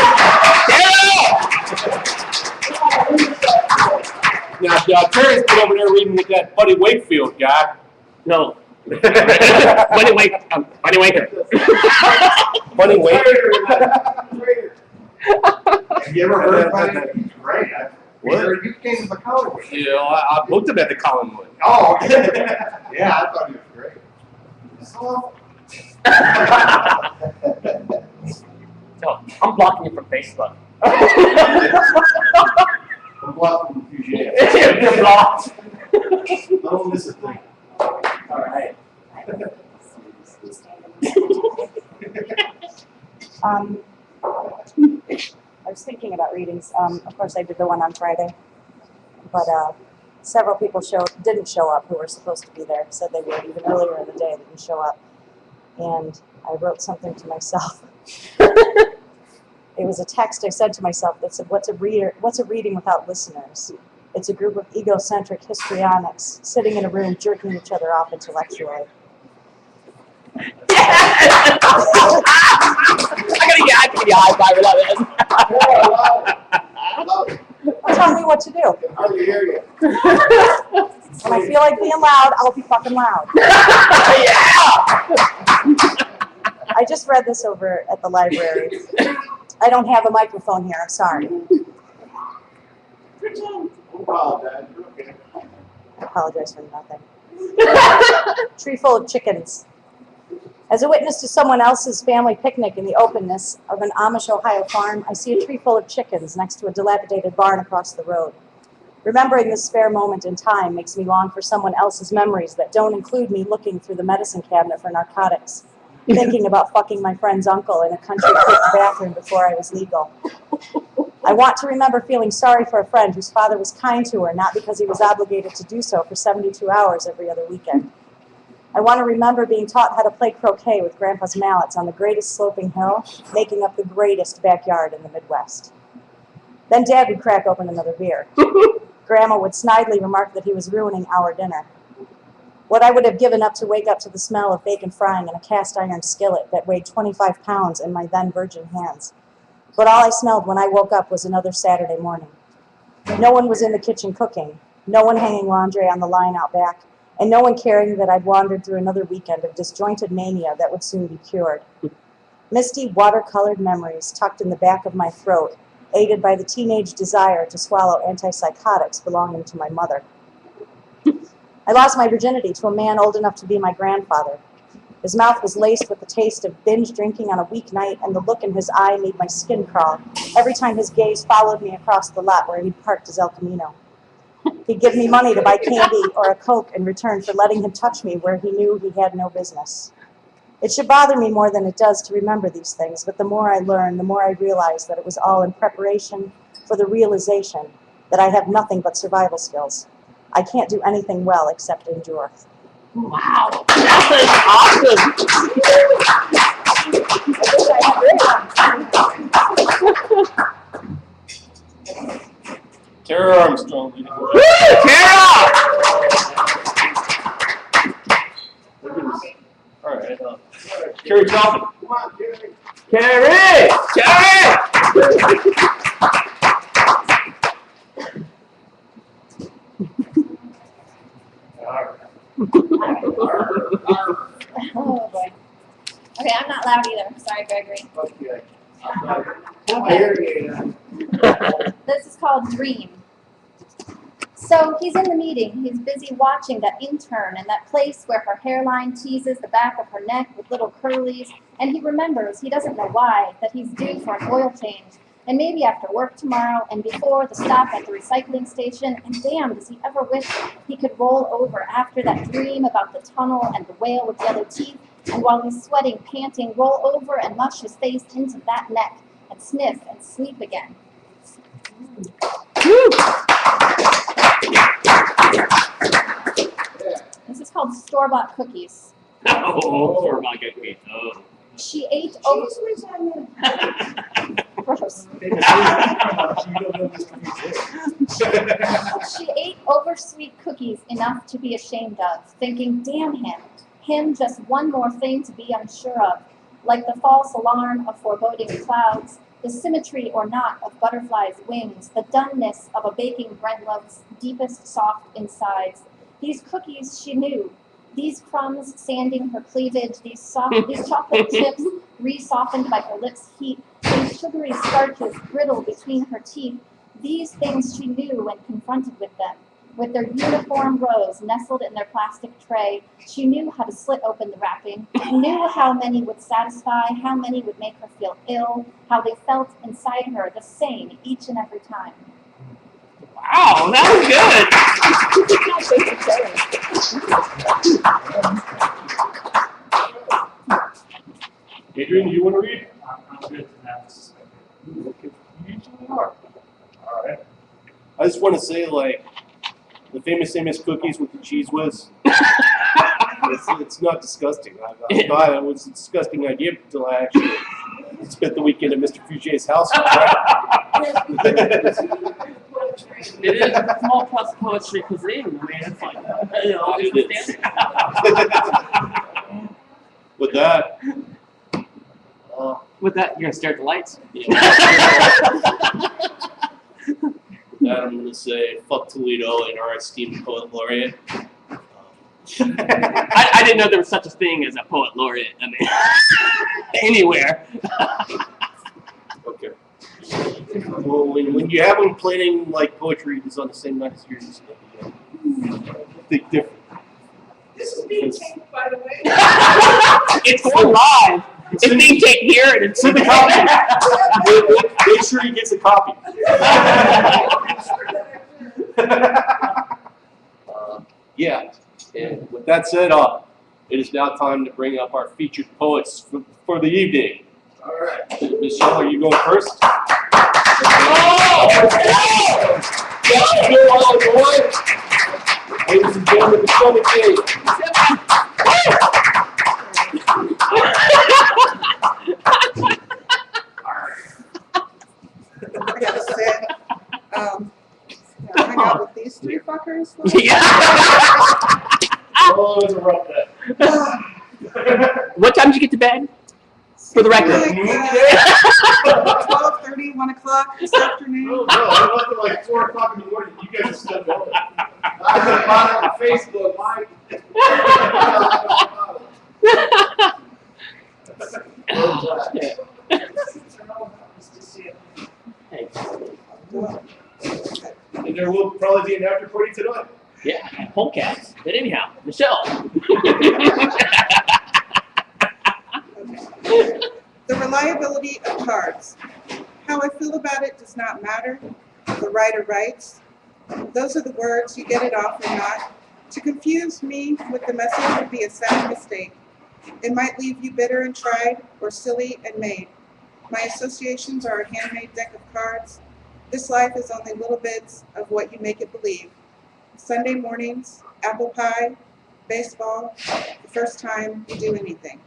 [SPEAKER 1] Now, Tara's been over there reading with that Buddy Wakefield guy.
[SPEAKER 8] No. Buddy Waker.
[SPEAKER 1] Buddy Wakefield.
[SPEAKER 4] Have you ever heard about it? He's great. You came to the Collinwood.
[SPEAKER 1] Yeah, I booked him at the Collinwood.
[SPEAKER 4] Oh, yeah, I thought he was great.
[SPEAKER 8] So, I'm blocking you from Facebook.
[SPEAKER 4] I'm blocking you.
[SPEAKER 8] You're blocked.
[SPEAKER 1] I don't miss a thing.
[SPEAKER 8] All right.
[SPEAKER 13] I was thinking about readings. Of course, I did the one on Friday, but several people didn't show up who were supposed to be there. Said they would even earlier in the day. They didn't show up, and I wrote something to myself. It was a text I said to myself that said, "What's a reading without listeners? It's a group of egocentric histrionics sitting in a room jerking each other off intellectually."
[SPEAKER 8] I can give you a high five. I love it.
[SPEAKER 13] Well, tell me what to do.
[SPEAKER 4] How do you hear you?
[SPEAKER 13] When I feel like being loud, I'll be fucking loud. I just read this over at the library. I don't have a microphone here. I'm sorry. I apologize for nothing. Tree full of chickens. As a witness to someone else's family picnic in the openness of an Amish, Ohio farm, I see a tree full of chickens next to a dilapidated barn across the road. Remembering this spare moment in time makes me long for someone else's memories that don't include me looking through the medicine cabinet for narcotics, thinking about fucking my friend's uncle in a country-clipped bathroom before I was legal. I want to remember feeling sorry for a friend whose father was kind to her, not because he was obligated to do so for 72 hours every other weekend. I want to remember being taught how to play croquet with Grandpa's mallets on the greatest sloping hill, making up the greatest backyard in the Midwest. Then Dad would crack open another beer. Grandma would snidely remark that he was ruining our dinner. What I would have given up to wake up to the smell of bacon frying in a cast iron skillet that weighed 25 pounds in my then virgin hands. But all I smelled when I woke up was another Saturday morning. No one was in the kitchen cooking, no one hanging laundry on the line out back, and no one caring that I'd wandered through another weekend of disjointed mania that would soon be cured. Misty, watercolored memories tucked in the back of my throat, aided by the teenage desire to swallow antipsychotics belonging to my mother. I lost my virginity to a man old enough to be my grandfather. His mouth was laced with the taste of binge drinking on a weeknight, and the look in his eye made my skin crawl every time his gaze followed me across the lot where he'd parked his El Camino. He'd give me money to buy candy or a Coke in return for letting him touch me where he knew he had no business. It should bother me more than it does to remember these things, but the more I learn, the more I realize that it was all in preparation for the realization that I have nothing but survival skills. I can't do anything well except endure.
[SPEAKER 8] Wow, that was awesome.
[SPEAKER 1] Tara Armstrong.
[SPEAKER 8] Woo, Tara!
[SPEAKER 1] All right. Carrie Coffin.
[SPEAKER 4] Come on, Jerry.
[SPEAKER 8] Carrie! Carrie!
[SPEAKER 14] Oh boy. Okay, I'm not loud either. Sorry, Gregory.
[SPEAKER 4] Okay.
[SPEAKER 14] This is called Dream. So he's in the meeting. He's busy watching that intern in that place where her hairline teases the back of her neck with little curlies, and he remembers, he doesn't know why, that he's due for an oil change, and maybe after work tomorrow, and before the stop at the recycling station, and damn, does he ever wish he could roll over after that dream about the tunnel and the whale with yellow teeth, and while he's sweating, panting, roll over and mush his face into that neck, and sniff and sleep again. This is called store-bought cookies.
[SPEAKER 2] Oh, store-bought cookies. Oh.
[SPEAKER 14] She ate over. Gross. She ate oversweet cookies enough to be ashamed of, thinking, damn him just one more thing to be unsure of, like the false alarm of foreboding clouds, the symmetry or not of butterflies' wings, the doneness of a baking bread loaf's deepest soft insides. These cookies she knew, these crumbs sanding her cleavage, these chocolate chips re-softened by her lips' heat, these sugary starches brittle between her teeth, these things she knew when confronted with them. With their uniform rows nestled in their plastic tray, she knew how to slit open the wrapping, knew how many would satisfy, how many would make her feel ill, how they felt inside her the same each and every time.
[SPEAKER 8] Wow, that
[SPEAKER 1] good. Adrian, do you want to read?
[SPEAKER 9] I'm good to that.
[SPEAKER 1] You usually are. All right. I just want to say, like, the famous Amos cookies with the cheese whiz. It's not disgusting. I thought it was a disgusting idea until I actually spent the weekend at Mr. Fugier's house.
[SPEAKER 8] It is a small plus poetry cuisine. I mean, it's like, you know,
[SPEAKER 1] With that.
[SPEAKER 8] With that, you're gonna stare at the lights.
[SPEAKER 1] Yeah. With that, I'm gonna say fuck Toledo and our esteemed poet laureate.
[SPEAKER 8] I didn't know there was such a thing as a poet laureate. I mean, anywhere.
[SPEAKER 1] Okay. Well, when you have them playing like poetry is on the same night as yours, it's gonna be think different.
[SPEAKER 6] This is being taped, by the way.
[SPEAKER 8] It's going live. It's being taken here and it's
[SPEAKER 1] in the copy. Make sure he gets a copy. Yeah, and with that said, it is now time to bring up our featured poets for the evening.
[SPEAKER 4] All right.
[SPEAKER 1] Michelle, are you going first? Ladies and gentlemen, Michelle McGee.
[SPEAKER 11] I gotta say, hang out with these three fuckers.
[SPEAKER 1] Oh, it was a rough day.
[SPEAKER 8] What time did you get to bed? For the record.
[SPEAKER 11] 12:30, 1 o'clock this afternoon.
[SPEAKER 1] No, I left at like 4 o'clock in the morning. You guys are still going. I was on Facebook Live. And there will probably be an after party tonight.
[SPEAKER 8] Yeah, polecats. But anyhow, Michelle.
[SPEAKER 11] The reliability of cards. How I feel about it does not matter. The writer writes. Those are the words, you get it off or not. To confuse me with the message would be a sad mistake. It might leave you bitter and tried, or silly and made. My associations are a handmade deck of cards. This life is only little bits of what you make it believe. Sunday mornings, apple pie, baseball, the first time you do anything.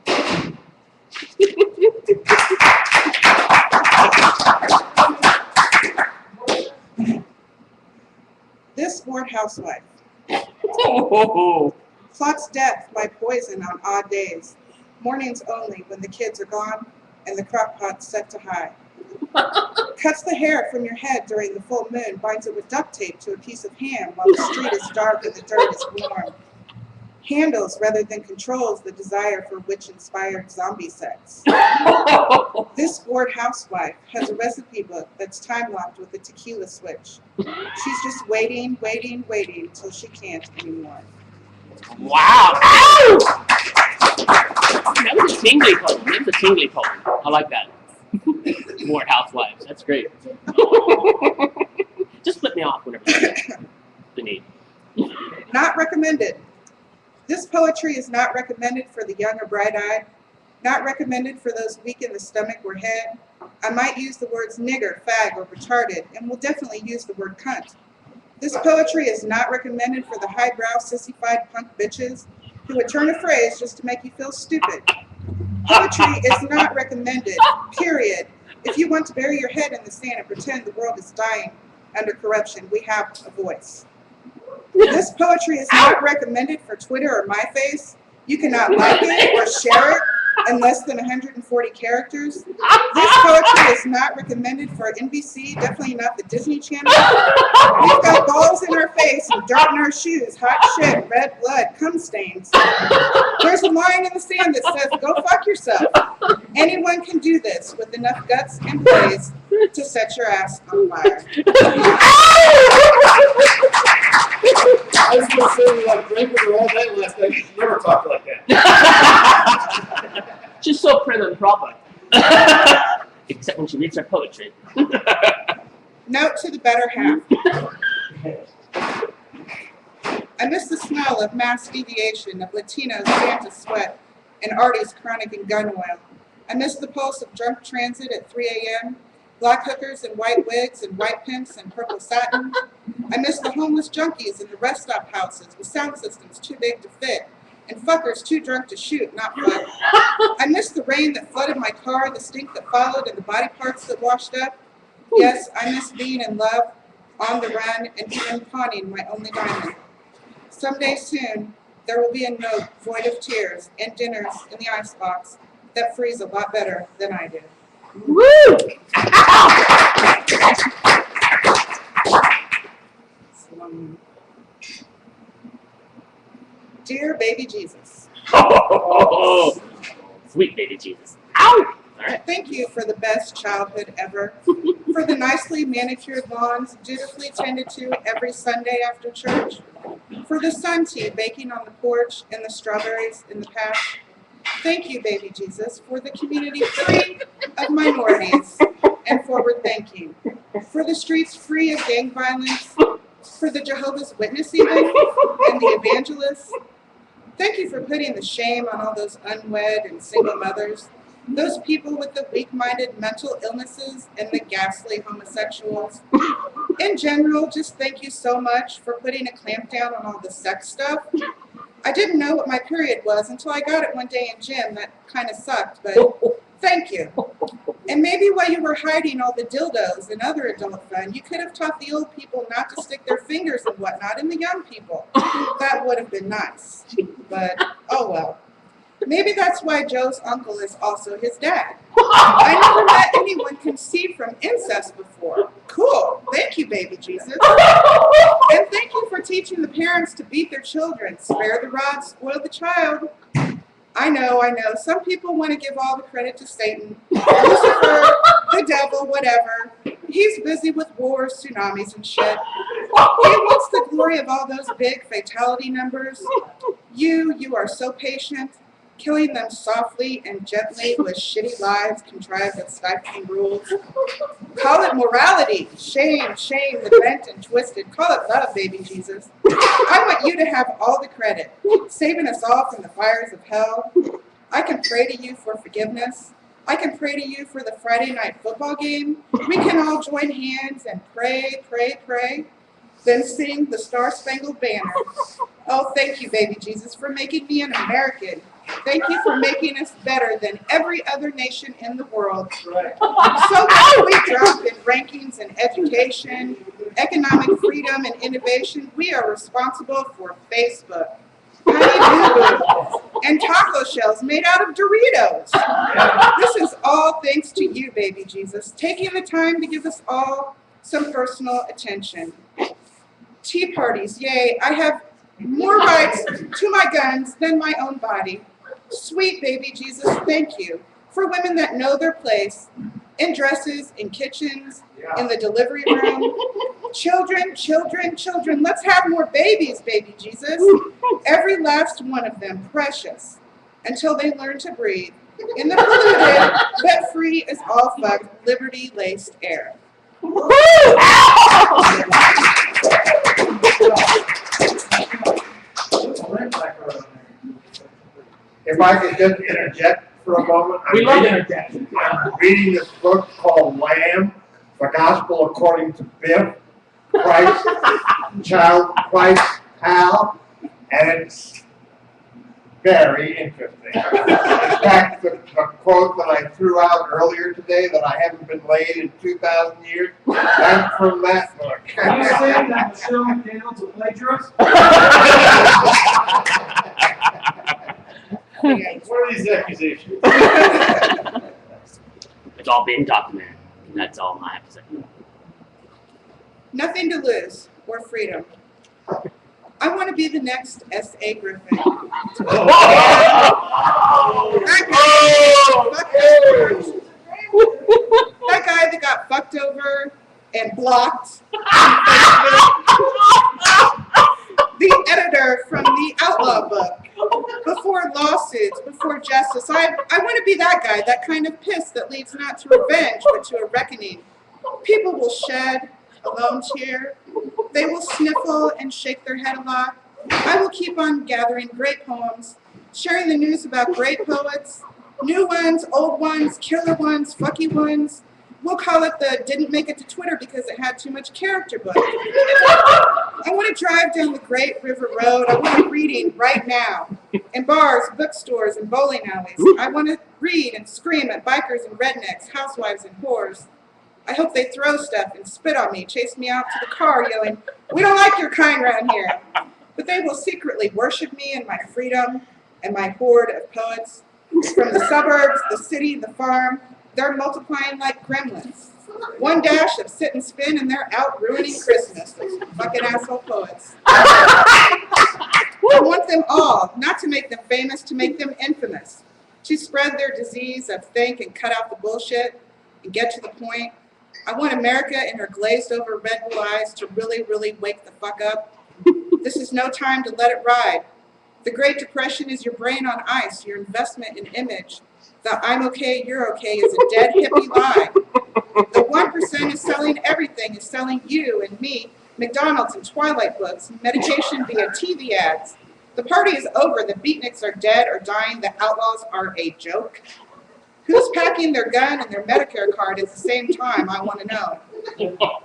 [SPEAKER 11] This bored housewife. Plots death by poison on odd days. Mornings only when the kids are gone and the crock pot's set to high. Cuts the hair from your head during the full moon, binds it with duct tape to a piece of ham while the street is dark and the dirt is warm. Handles rather than controls the desire for witch-inspired zombie sex. This bored housewife has a recipe book that's time-locked with a tequila switch. She's just waiting, waiting, waiting till she can't anymore.
[SPEAKER 8] Wow! Ow! That was a tingly poem. That was a tingly poem. I like that. More housewives. That's great. Just flip me off whenever you need.
[SPEAKER 11] Not recommended. This poetry is not recommended for the young or bright-eyed. Not recommended for those weak in the stomach or head. I might use the words nigger, fag, or retarded, and will definitely use the word cunt. This poetry is not recommended for the highbrow, sissified punk bitches who would turn a phrase just to make you feel stupid. Poetry is not recommended, period. If you want to bury your head in the sand and pretend the world is dying under corruption, we have a voice. This poetry is not recommended for Twitter or MySpace. You cannot like it or share it in less than 140 characters. This poetry is not recommended for NBC, definitely not the Disney Channel. We've got balls in our face and dirt in our shoes, hot shit, red blood, cum stains. There's a line in the sand that says, go fuck yourself. Anyone can do this with enough guts and blaze to set your ass on fire.
[SPEAKER 1] I was going to say, we like drank with her all night last night. She never talked like that.
[SPEAKER 8] She's so prim and proper. Except when she reads her poetry.
[SPEAKER 11] Note to the better half. I miss the smell of mass deviation of Latino's Santa sweat and Artie's chronic and gun oil. I miss the pulse of drunk transit at 3 a.m., black hookers in white wigs and white pimps and purple satin. I miss the homeless junkies in the rest stop houses with sound systems too big to fit and fuckers too drunk to shoot, not fuck. I miss the rain that flooded my car, the stink that followed, and the body parts that washed up. Yes, I miss being in love, on the run, and even pawning my only diamond. Someday soon, there will be a note void of tears and dinners in the icebox that freeze a lot better than I do.
[SPEAKER 8] Woo!
[SPEAKER 11] Dear baby Jesus.
[SPEAKER 8] Oh, sweet baby Jesus. Ow! All right.
[SPEAKER 11] Thank you for the best childhood ever, for the nicely manicured lawns dutifully tended to every Sunday after church, for the sun tea baking on the porch and the strawberries in the patch. Thank you, baby Jesus, for the community free of minorities and forward thinking, for the streets free of gang violence,
[SPEAKER 5] For the Jehovah's Witness even, and the evangelists. Thank you for putting the shame on all those unwed and single mothers, those people with the weak-minded mental illnesses and the ghastly homosexuals. In general, just thank you so much for putting a clamp down on all the sex stuff. I didn't know what my period was until I got it one day in gym. That kind of sucked, but thank you. And maybe while you were hiding all the dildos and other adult fun, you could have taught the old people not to stick their fingers and whatnot in the young people. That would have been nice. But, oh well. Maybe that's why Joe's uncle is also his dad. I never met anyone conceived from incest before. Cool. Thank you, baby Jesus. And thank you for teaching the parents to beat their children. Spare the rod, spoil the child. I know. Some people want to give all the credit to Satan, Lucifer, the devil, whatever. He's busy with wars, tsunamis, and shit. He wants the glory of all those big fatality numbers. You are so patient, killing them softly and gently with shitty lies contrived of stifling rules. Call it morality, shame, the bent and twisted. Call it love, baby Jesus. I want you to have all the credit, saving us all from the fires of hell. I can pray to you for forgiveness. I can pray to you for the Friday night football game. We can all join hands and pray, then sing the Star-Spangled Banner. Oh, thank you, baby Jesus, for making me an American. Thank you for making us better than every other nation in the world. So that we drop in rankings in education, economic freedom, and innovation, we are responsible for Facebook, Honey Boo Boo, and taco shells made out of Doritos. This is all thanks to you, baby Jesus, taking the time to give us all some personal attention. Tea parties, yay, I have more rights to my guns than my own body. Sweet baby Jesus, thank you for women that know their place in dresses, in kitchens, in the delivery room. Children, let's have more babies, baby Jesus. Every last one of them precious until they learn to breathe in the polluted but free as all fuck, liberty-laced air.
[SPEAKER 4] If I could just interject for a moment.
[SPEAKER 8] We love interjections.
[SPEAKER 4] I'm reading this book called Lamb, the Gospel According to Biff, Christ, Hal, and it's very interesting. In fact, the quote that I threw out earlier today, that I haven't been laid in 2,000 years, that's from that book.
[SPEAKER 9] Are you saying that Michelle McDaniel's a plagiarist?
[SPEAKER 1] What are these accusations?
[SPEAKER 8] It's all being documented. And that's all I have to say.
[SPEAKER 5] Nothing to lose, or freedom. I want to be the next S.A. Griffin. That guy that got fucked over and blocked. The editor from the Outlaw book. Before lawsuits, before justice. I want to be that guy, that kind of piss that leads not to revenge, but to a reckoning. People will shed a lone tear. They will sniffle and shake their head a lot. I will keep on gathering great poems, sharing the news about great poets, new ones, old ones, killer ones, fucky ones. We'll call it the didn't make it to Twitter because it had too much character book. I want to drive down the Great River Road. I want to reading right now in bars, bookstores, and bowling alleys. I want to read and scream at bikers and rednecks, housewives and whores. I hope they throw stuff and spit on me, chase me out to the car yelling, "We don't like your kind around here." But they will secretly worship me and my freedom and my horde of poets. From the suburbs, the city, the farm, they're multiplying like gremlins. One dash of sit and spin and they're out ruining Christmas. Those fucking asshole poets. I want them all, not to make them famous, to make them infamous. To spread their disease of think and cut out the bullshit and get to the point. I want America in her glazed over red blue eyes to really, really wake the fuck up. This is no time to let it ride. The Great Depression is your brain on ice, your investment in image. The I'm okay, you're okay is a dead hippie lie. The 1% is selling everything, is selling you and me
[SPEAKER 15] McDonald's and Twilight books, medication via TV ads. The party is over, the beatniks are dead or dying, the outlaws are a joke. Who's packing their gun and their Medicare card at the same time, I want to know.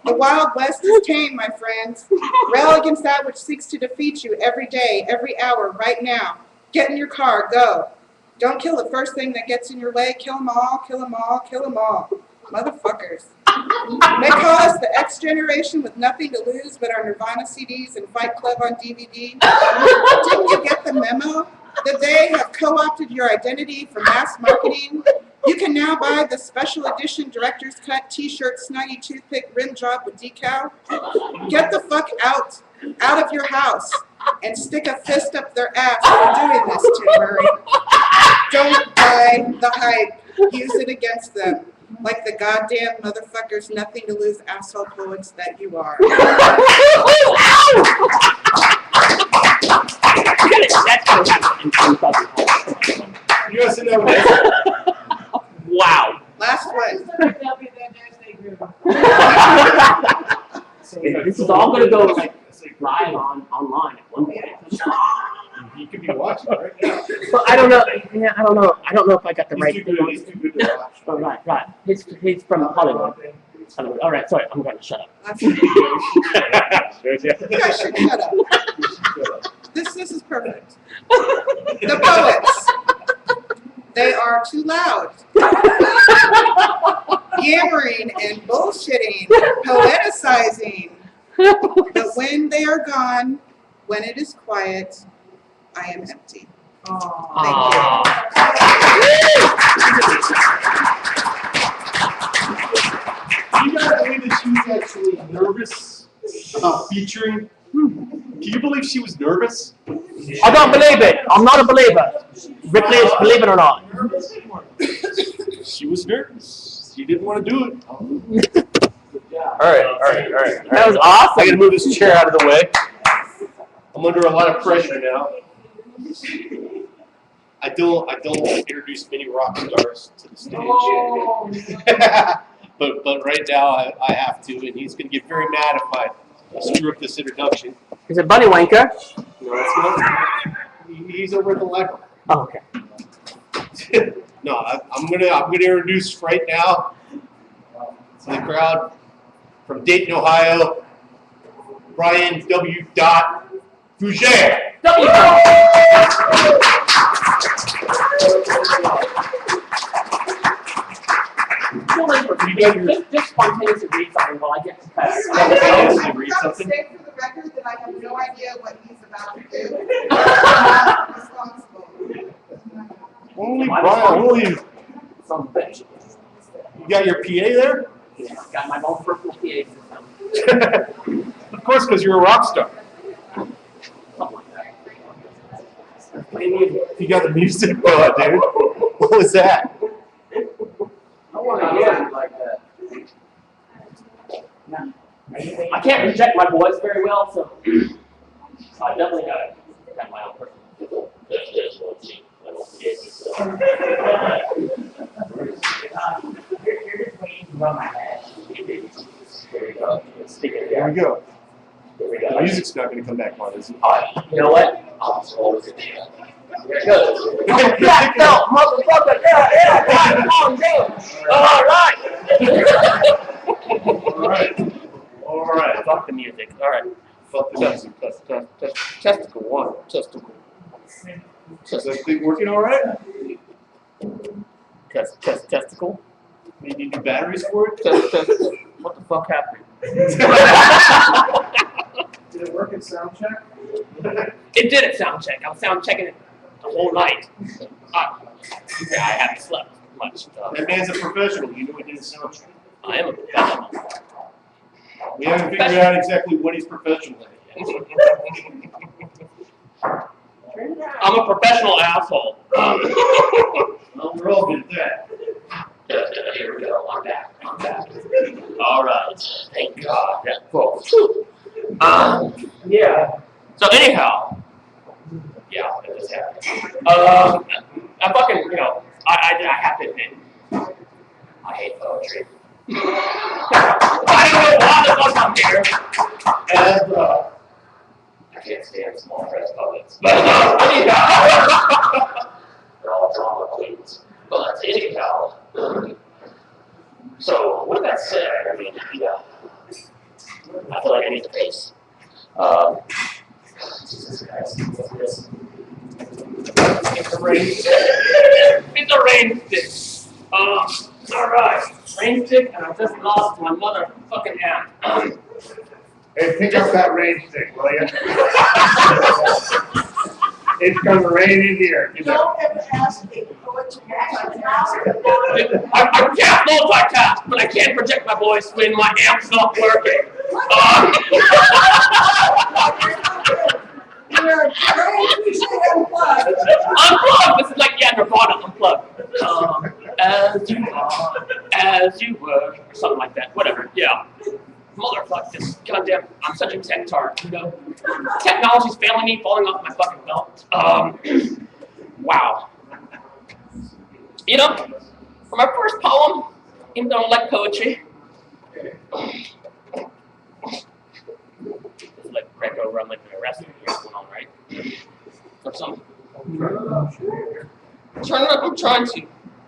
[SPEAKER 15] The Wild West is tame, my friends. Rail against that which seeks to defeat you every day, every hour, right now. Get in your car, go. Don't kill the first thing that gets in your way. Kill them all, kill them all, kill them all. Motherfuckers. They call us the X generation with nothing to lose but our Nirvana CDs and Fight Club on DVD. Didn't you get the memo? That they have co-opted your identity for mass marketing? You can now buy the special edition director's cut t-shirt, snuggie, toothpick, rim job with decal. Get the fuck out of your house and stick a fist up their ass for doing this, Tim Murray. Don't buy the hype. Use it against them. Like the goddamn motherfuckers, nothing to lose asshole poets that you are.
[SPEAKER 1] You guys know what?
[SPEAKER 2] Wow.
[SPEAKER 15] Last one.
[SPEAKER 8] This is all gonna go like live online at one point.
[SPEAKER 1] You could be watching right now.
[SPEAKER 8] But I don't know. Yeah, I don't know. I don't know if I got the right
[SPEAKER 1] He's
[SPEAKER 8] thing.
[SPEAKER 1] too good to watch.
[SPEAKER 8] Oh, right. He's from Hollywood. All right, sorry, I'm going to shut up.
[SPEAKER 15] You guys should shut up. This is perfect. The poets. They are too loud. Yammering and bullshitting, poeticizing. But when they are gone, when it is quiet, I am empty. Thank
[SPEAKER 1] You guys believe that she was actually nervous about featuring? Can you believe she was nervous?
[SPEAKER 8] I don't believe it. I'm not a believer. Ripley, believe it or not.
[SPEAKER 1] She was nervous. She didn't want to do it.
[SPEAKER 8] All right. That was awesome.
[SPEAKER 1] I gotta move this chair out of the way. I'm under a lot of pressure now. I don't introduce many rock stars to the stage. But right now I have to, and he's gonna get very mad if I screw up this introduction.
[SPEAKER 8] Is it Bunny Wanker?
[SPEAKER 1] No, that's not. He's over at the library.
[SPEAKER 8] Oh, okay.
[SPEAKER 1] No, I'm gonna introduce right now to the crowd from Dayton, Ohio, Brian W. Fougere.
[SPEAKER 8] Just spontaneously read something while I get to pass.
[SPEAKER 1] Read something.
[SPEAKER 15] State for the record that I have no idea what he's about to do. I'm not responsible.
[SPEAKER 1] Only Brian, only.
[SPEAKER 8] Some bitch.
[SPEAKER 1] You got your PA there?
[SPEAKER 8] Yeah, got my own personal PA system.
[SPEAKER 1] Of course, because you're a rock star.
[SPEAKER 8] Something like that. Play music.
[SPEAKER 1] You got the music? Oh, dude. What was that?
[SPEAKER 8] I want to hear it like that. No. I can't project my voice very well, so I definitely got my own personal. You're just waiting to run my head. There we go.
[SPEAKER 1] There we go. The music's not going to come back on, is it?
[SPEAKER 8] You know what? There it goes. Black belt, motherfucker. Yeah. All right. Fuck the music. All right.
[SPEAKER 1] Fuck the music.
[SPEAKER 8] Testicle one. Testicle.
[SPEAKER 1] Is that thing working all right?
[SPEAKER 8] Testicle.
[SPEAKER 1] You need new batteries for it?
[SPEAKER 8] Testicle. What the fuck happened?
[SPEAKER 9] Did it work in sound check?
[SPEAKER 8] It did at sound check. I was sound checking it the whole night. Yeah, I haven't slept much.
[SPEAKER 1] That man's a professional. You know he didn't sound check.
[SPEAKER 8] I am a professional.
[SPEAKER 1] We haven't figured out exactly what he's professional at yet.
[SPEAKER 8] I'm a professional asshole.
[SPEAKER 1] Well, we're all good at that.
[SPEAKER 8] Here we go. I'm back. All right. Thank God. Yeah. Cool. Yeah. So anyhow, yeah, it just happened. I fucking, I have to admit, I hate poetry. I don't know why the fuck I'm here. And, I can't stand small press puppets. But, anyhow, they're all drama queens. But, anyhow, so, with that said, I mean, yeah, I feel like I need to face. Jesus Christ, what's this? It's a rain stick. It's a rain stick. Alright, rain stick, and I just lost my motherfucking amp.
[SPEAKER 4] Hey, pick up that range stick, will you? It's gonna rain in here. You know.
[SPEAKER 11] Don't ever ask me for what you
[SPEAKER 8] I can't multitask, but I can project my voice when my amp's not working.
[SPEAKER 11] You're crazy, unplugged.
[SPEAKER 8] Unplugged! This is like, yeah, Nirvana, unplugged. As you were, or something like that. Whatever, yeah. Motherfucker, this goddamn, I'm such a tech tart, you know? Technology's failing me, falling off my fucking belt. Wow. You know, for my first poem, even though I don't like poetry, it's like Greco-Roman wrestling here going on, right? Or something. I'm trying to.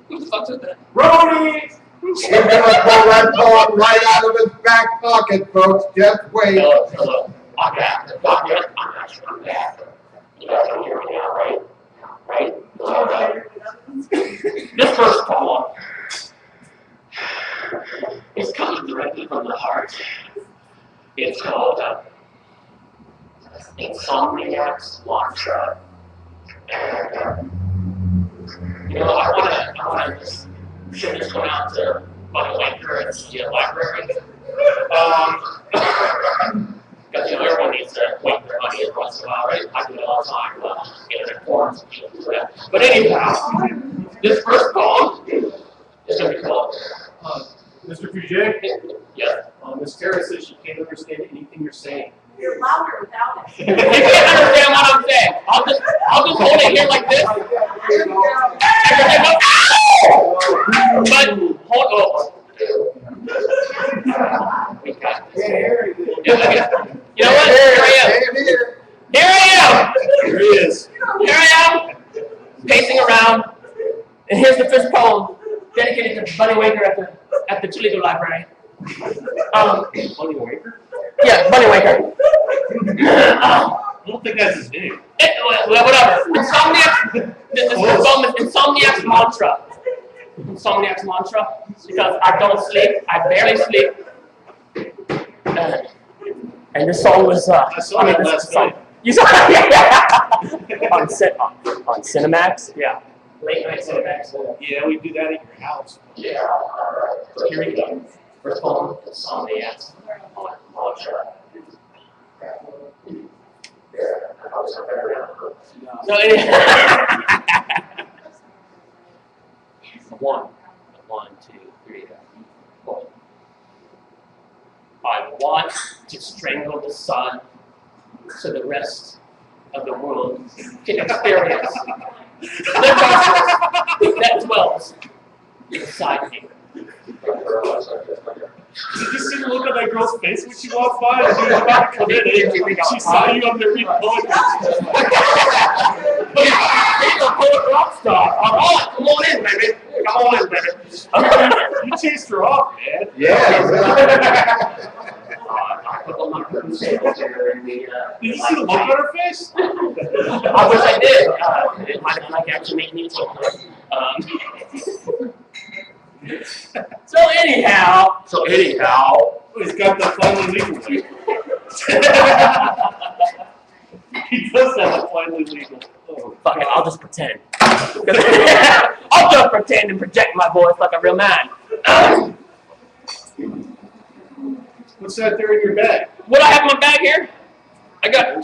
[SPEAKER 8] Who the fuck's with that?
[SPEAKER 4] Ronnie! He's gonna pull that poem right out of his back pocket, folks. Just wait.
[SPEAKER 8] Hello. I'm back. I'm not sure I'm back. You guys can hear me now, right? Right? This first poem is coming directly from the heart. It's called Insomniac's Mantra. And, you know, I wanna just send this one out to my Wanker at the library. Because, you know, everyone needs to wait their money every once in a while, right? I do it all the time, get their forms and shit for that. But anyhow, this first poem is going to be called.
[SPEAKER 1] Mr. Puget?
[SPEAKER 8] Yes.
[SPEAKER 1] Miss Tara says she can't understand anything you're saying.
[SPEAKER 11] You're louder without it.
[SPEAKER 8] You can't understand what I'm saying. I'll just hold it here like this. But hold on. We got this. You know what? Here I am. Here he is. Here I am, pacing around. And here's the first poem dedicated to Bunny Waker at the Toledo Library.
[SPEAKER 1] Bunny Waker?
[SPEAKER 8] Yeah, Bunny Waker.
[SPEAKER 1] I don't think that's his name.
[SPEAKER 8] Whatever. This poem is Insomniac's Mantra. Insomniac's Mantra. Because I don't sleep. I barely sleep. And this song was.
[SPEAKER 1] I saw that last night.
[SPEAKER 8] You saw it? on Cinemax? Yeah. Late night Cinemax.
[SPEAKER 1] Yeah, we do that at your house.
[SPEAKER 8] Yeah. Alright. So here we go. First poem, Insomniac's Mantra. So one, two, three, four. I want to strangle the sun so the rest of the world can experience the darkness that dwells inside me.
[SPEAKER 1] Did you see the look on that girl's face when she walked by and she was about to come in and she saw you up there reading poetry?
[SPEAKER 8] He's a poet rock star. All right, come on in, baby. Come on in, baby.
[SPEAKER 1] You chased her off, man.
[SPEAKER 4] Yeah.
[SPEAKER 8] I put on my curtain staples here in the.
[SPEAKER 1] Did you see the look on her face?
[SPEAKER 8] I wish I did. It might have been like actually making me talk. So anyhow.
[SPEAKER 1] He's got the finally legal thing. He does have a finally legal.
[SPEAKER 8] Oh, fuck it, I'll just pretend. I'll just pretend and project my voice like a real man.
[SPEAKER 1] What's that there in your bag?
[SPEAKER 8] What I have in my bag here? I got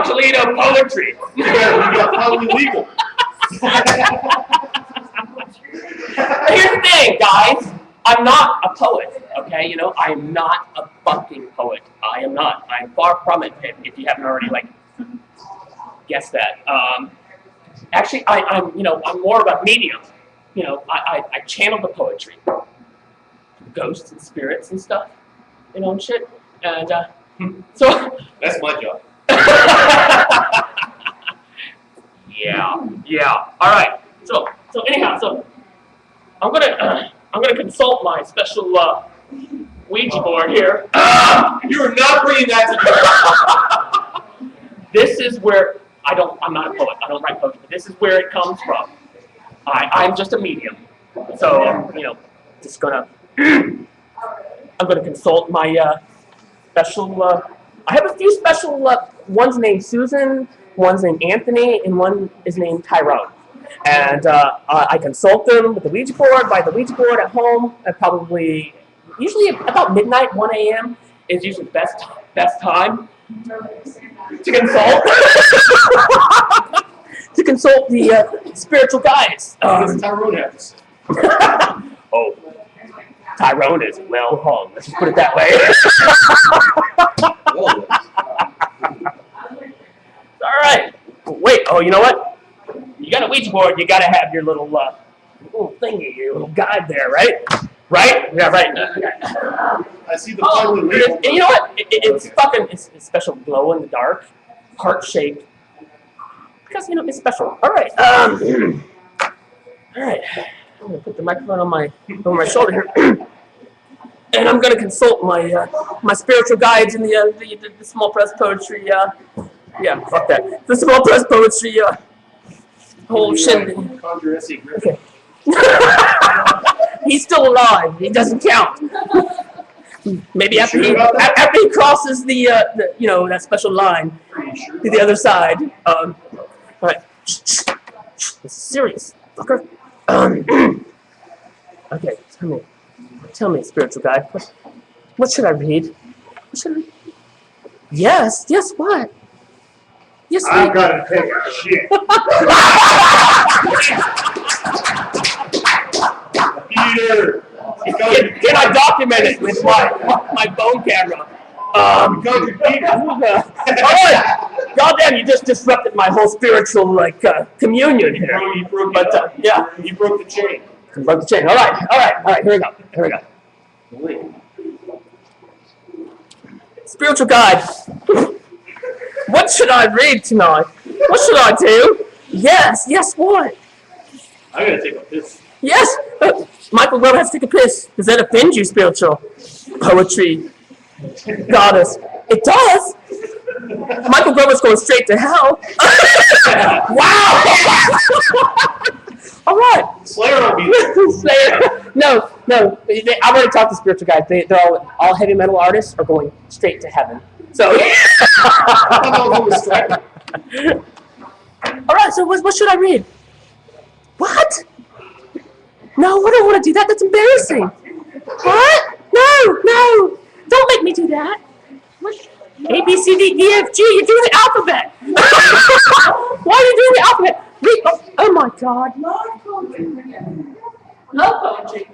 [SPEAKER 8] Toledo poetry.
[SPEAKER 1] You got finally legal.
[SPEAKER 8] Here's the thing, guys. I'm not a poet, okay? You know, I am not a fucking poet. I am not. I'm far from it, if you haven't already, guessed that. Actually, I'm more of a medium. You know, I channel the poetry. ghosts and spirits and stuff, you know, and shit. And so
[SPEAKER 1] That's my job.
[SPEAKER 8] yeah. All right. So anyhow, so I'm gonna consult my special Ouija board here.
[SPEAKER 1] You are not bringing that to me.
[SPEAKER 8] This is where I'm not a poet. I don't write poetry, but this is where it comes from. I'm just a medium. So, you know, just gonna, I'm gonna consult my special, I have a few special, one's named Susan, one's named Anthony, and one is named Tyrone. And I consult them with the Ouija board, by the Ouija board at home, at probably, usually about midnight, 1 a.m. is usually the best time to consult. To consult the spiritual guides.
[SPEAKER 1] What does Tyrone have to say?
[SPEAKER 8] Oh, Tyrone is well hung. Let's just put it that way. All right. Wait. Oh, you know what? You got a Ouija board. You got to have your little thingy, your little guide there, right? Right? Yeah, right.
[SPEAKER 1] I see the final label.
[SPEAKER 8] And you know what? It's special glow in the dark, heart shaped. Because, you know, it's special. All right. All right. I'm going to put the microphone on my shoulder here. And I'm going to consult my spiritual guides in the small press poetry. Yeah, fuck that. The small press poetry whole shindig. Okay. He's still alive. He doesn't count. Maybe after he crosses the that special line to the other side. All right. This is serious, fucker. Okay, tell me, spiritual guide. What should I read? What should I? Yes, what? Yes,
[SPEAKER 4] I've got to take a shit.
[SPEAKER 1] Peter!
[SPEAKER 8] Can I document it with my phone camera? All right. Goddamn, you just disrupted my whole spiritual communion here.
[SPEAKER 1] You broke
[SPEAKER 8] You
[SPEAKER 1] broke the chain.
[SPEAKER 8] broke the chain. All right. Here we go. Spiritual guide. What should I read tonight? What should I do? Yes, what?
[SPEAKER 1] I gotta take a piss.
[SPEAKER 8] Yes. Michael Grove has to take a piss. Does that offend you, spiritual poetry goddess? It does. Michael Grover's going straight to hell. Wow. All right.
[SPEAKER 1] Slayer will be there.
[SPEAKER 8] Slayer. No. I've already talked to spiritual guys. They're all heavy metal artists are going straight to heaven. So. All right. So what should I read? What? No, I don't want to do that. That's embarrassing. What? No. Don't make me do that. What? A, B, C, D, E, F, G. You're doing the alphabet. Why are you doing the alphabet? Read. Oh my God.
[SPEAKER 6] Love poetry.
[SPEAKER 8] Love poetry.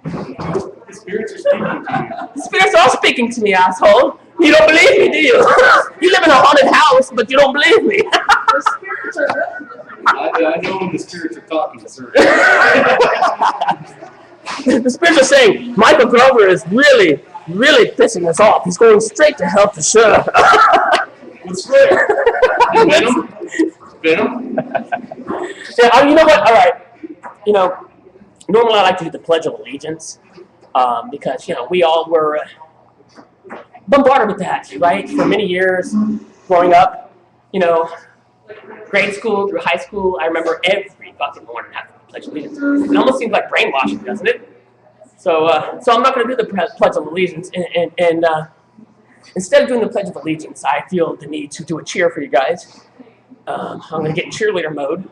[SPEAKER 1] The spirits are speaking to you.
[SPEAKER 8] The spirits are speaking to me, asshole. You don't believe me, do you? You live in a haunted house, but you don't believe me.
[SPEAKER 6] The spirits are
[SPEAKER 1] I know when the spirits are talking, sir.
[SPEAKER 8] The spirits are saying, Michael Grover is really pissing us off. He's going straight to hell for sure.
[SPEAKER 1] What's right? Venom?
[SPEAKER 8] Yeah, you know what? All right. You know, normally I like to do the Pledge of Allegiance because, you know, we all were bombarded with that, right? For many years growing up, you know, grade school through high school, I remember every fucking morning having to Pledge of Allegiance. It almost seems like brainwashing, doesn't it? So I'm not going to do the Pledge of Allegiance, and instead of doing the Pledge of Allegiance, I feel the need to do a cheer for you guys. I'm going to get in cheerleader mode.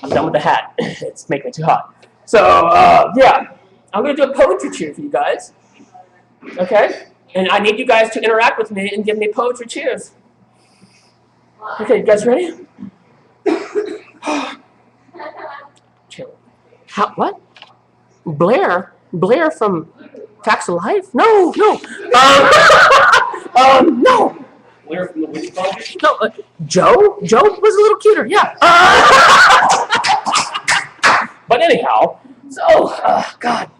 [SPEAKER 8] I'm done with the hat. It's making me too hot. So, yeah. I'm going to do a poetry cheer for you guys. Okay? And I need you guys to interact with me and give me poetry cheers. Okay, you guys ready? Chill. What? Blair from Facts of Life? No. No.
[SPEAKER 1] Blair from the Witch Project?
[SPEAKER 8] No, Joe? Joe was a little cuter, yeah. But anyhow, so, God.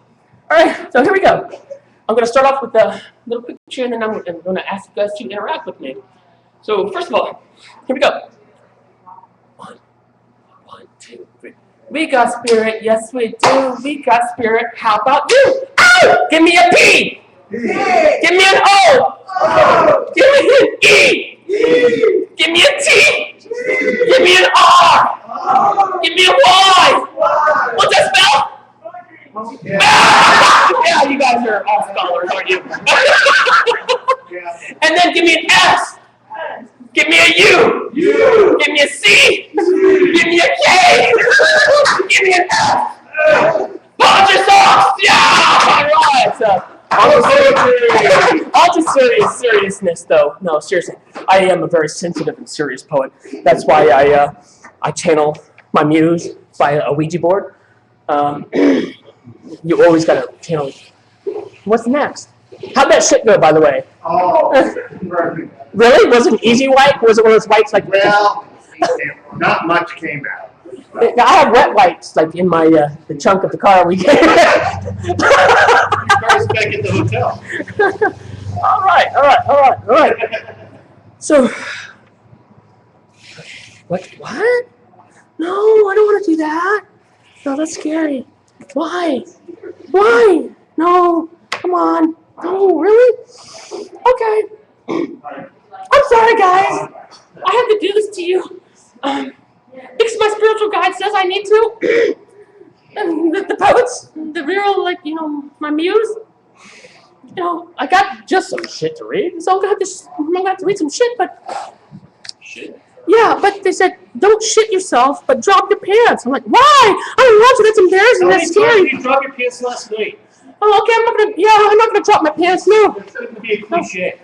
[SPEAKER 8] All right, so here we go. I'm going to start off with a little quick picture, and then I'm going to ask you guys to interact with me. So, first of all, here we go. One, 2, 3. We got spirit, yes we do. We got spirit. How about you? Ow! Give me a P. Give me an O. Give me an E. Give me a T. Give me an R. Give me a Y. What's that spell? Yeah, you guys are all scholars, aren't you? And then give me an S. Give me a U. Give me a C. Give me a K. Give me an F. Punch your socks. Yeah. All right. So, all just seriousness, though. No, seriously, I am a very sensitive and serious poet. That's why I channel my muse by a Ouija board. You always gotta channel. What's next? How'd that shit go, by the way?
[SPEAKER 4] Oh, perfect.
[SPEAKER 8] Really? Was it an easy wipe? Was it one of those wipes like?
[SPEAKER 4] Well, not much came out.
[SPEAKER 8] I have wet wipes like in my the trunk of the car we get.
[SPEAKER 1] Car's back at the hotel.
[SPEAKER 8] All right. So, what? No, I don't want to do that. No, that's scary. Why? No, come on. No, really? Okay. I'm sorry, guys. I have to do this to you. Because my spiritual guide says I need to. And the poets, the real, my muse. I got just some shit to read. So I'm gonna have to read some shit, but.
[SPEAKER 1] Shit.
[SPEAKER 8] Yeah, but they said, don't shit yourself, but drop your pants. I'm like, why? I don't want to. That's embarrassing. That's scary.
[SPEAKER 1] You dropped your pants last night.
[SPEAKER 8] Oh, okay. I'm not gonna drop my pants now.
[SPEAKER 1] That's going to be a cliche.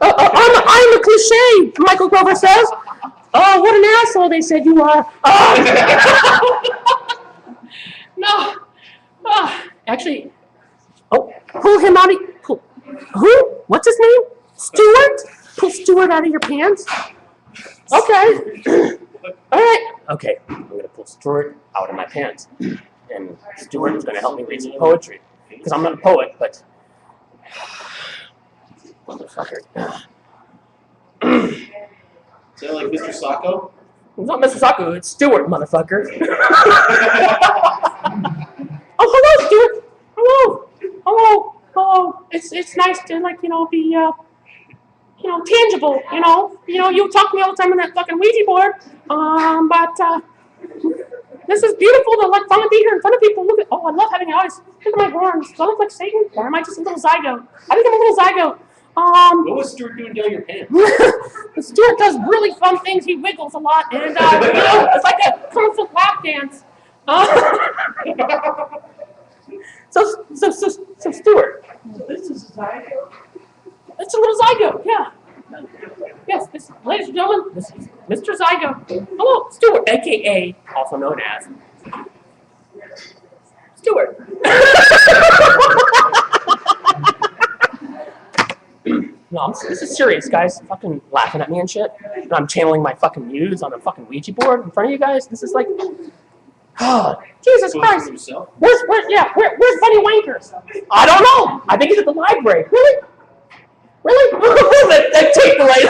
[SPEAKER 8] I'm a cliche, Michael Grover says. Oh, what an asshole they said you are. No. Actually, pull him out of... Who? What's his name? Stuart? Pull Stuart out of your pants? Okay. All right. Okay, I'm going to pull Stuart out of my pants. And Stuart is going to help me read some poetry. Because I'm not a poet, but... Motherfucker.
[SPEAKER 1] Is that like Mr. Sacco?
[SPEAKER 8] It's not Mr. Sacco, it's Stuart, motherfucker. Oh, hello, Stuart. Hello. It's nice to be tangible. You talk to me all the time on that fucking Ouija board. But this is beautiful to finally be here in front of people. Look at I love having eyes. Look at my horns. Do I look like Satan, or am I just a little zygote? I think I'm a little zygote.
[SPEAKER 1] What was Stuart doing down your pants?
[SPEAKER 8] Stuart does really fun things. He wiggles a lot, and it's like a constant lap dance. So Stuart.
[SPEAKER 6] This is a zygote.
[SPEAKER 8] It's a little zygote, yeah. Yes, ladies and gentlemen, this is Mr. Zygote. Hello, Stuart, a.k.a. also known as Stuart. No, this is serious, guys. Fucking laughing at me and shit. And I'm channeling my fucking muse on a fucking Ouija board in front of you guys. This is like, oh, Jesus Christ. Where's Buddy Wankers? I don't know. I think he's at the library. Really? That tape delay.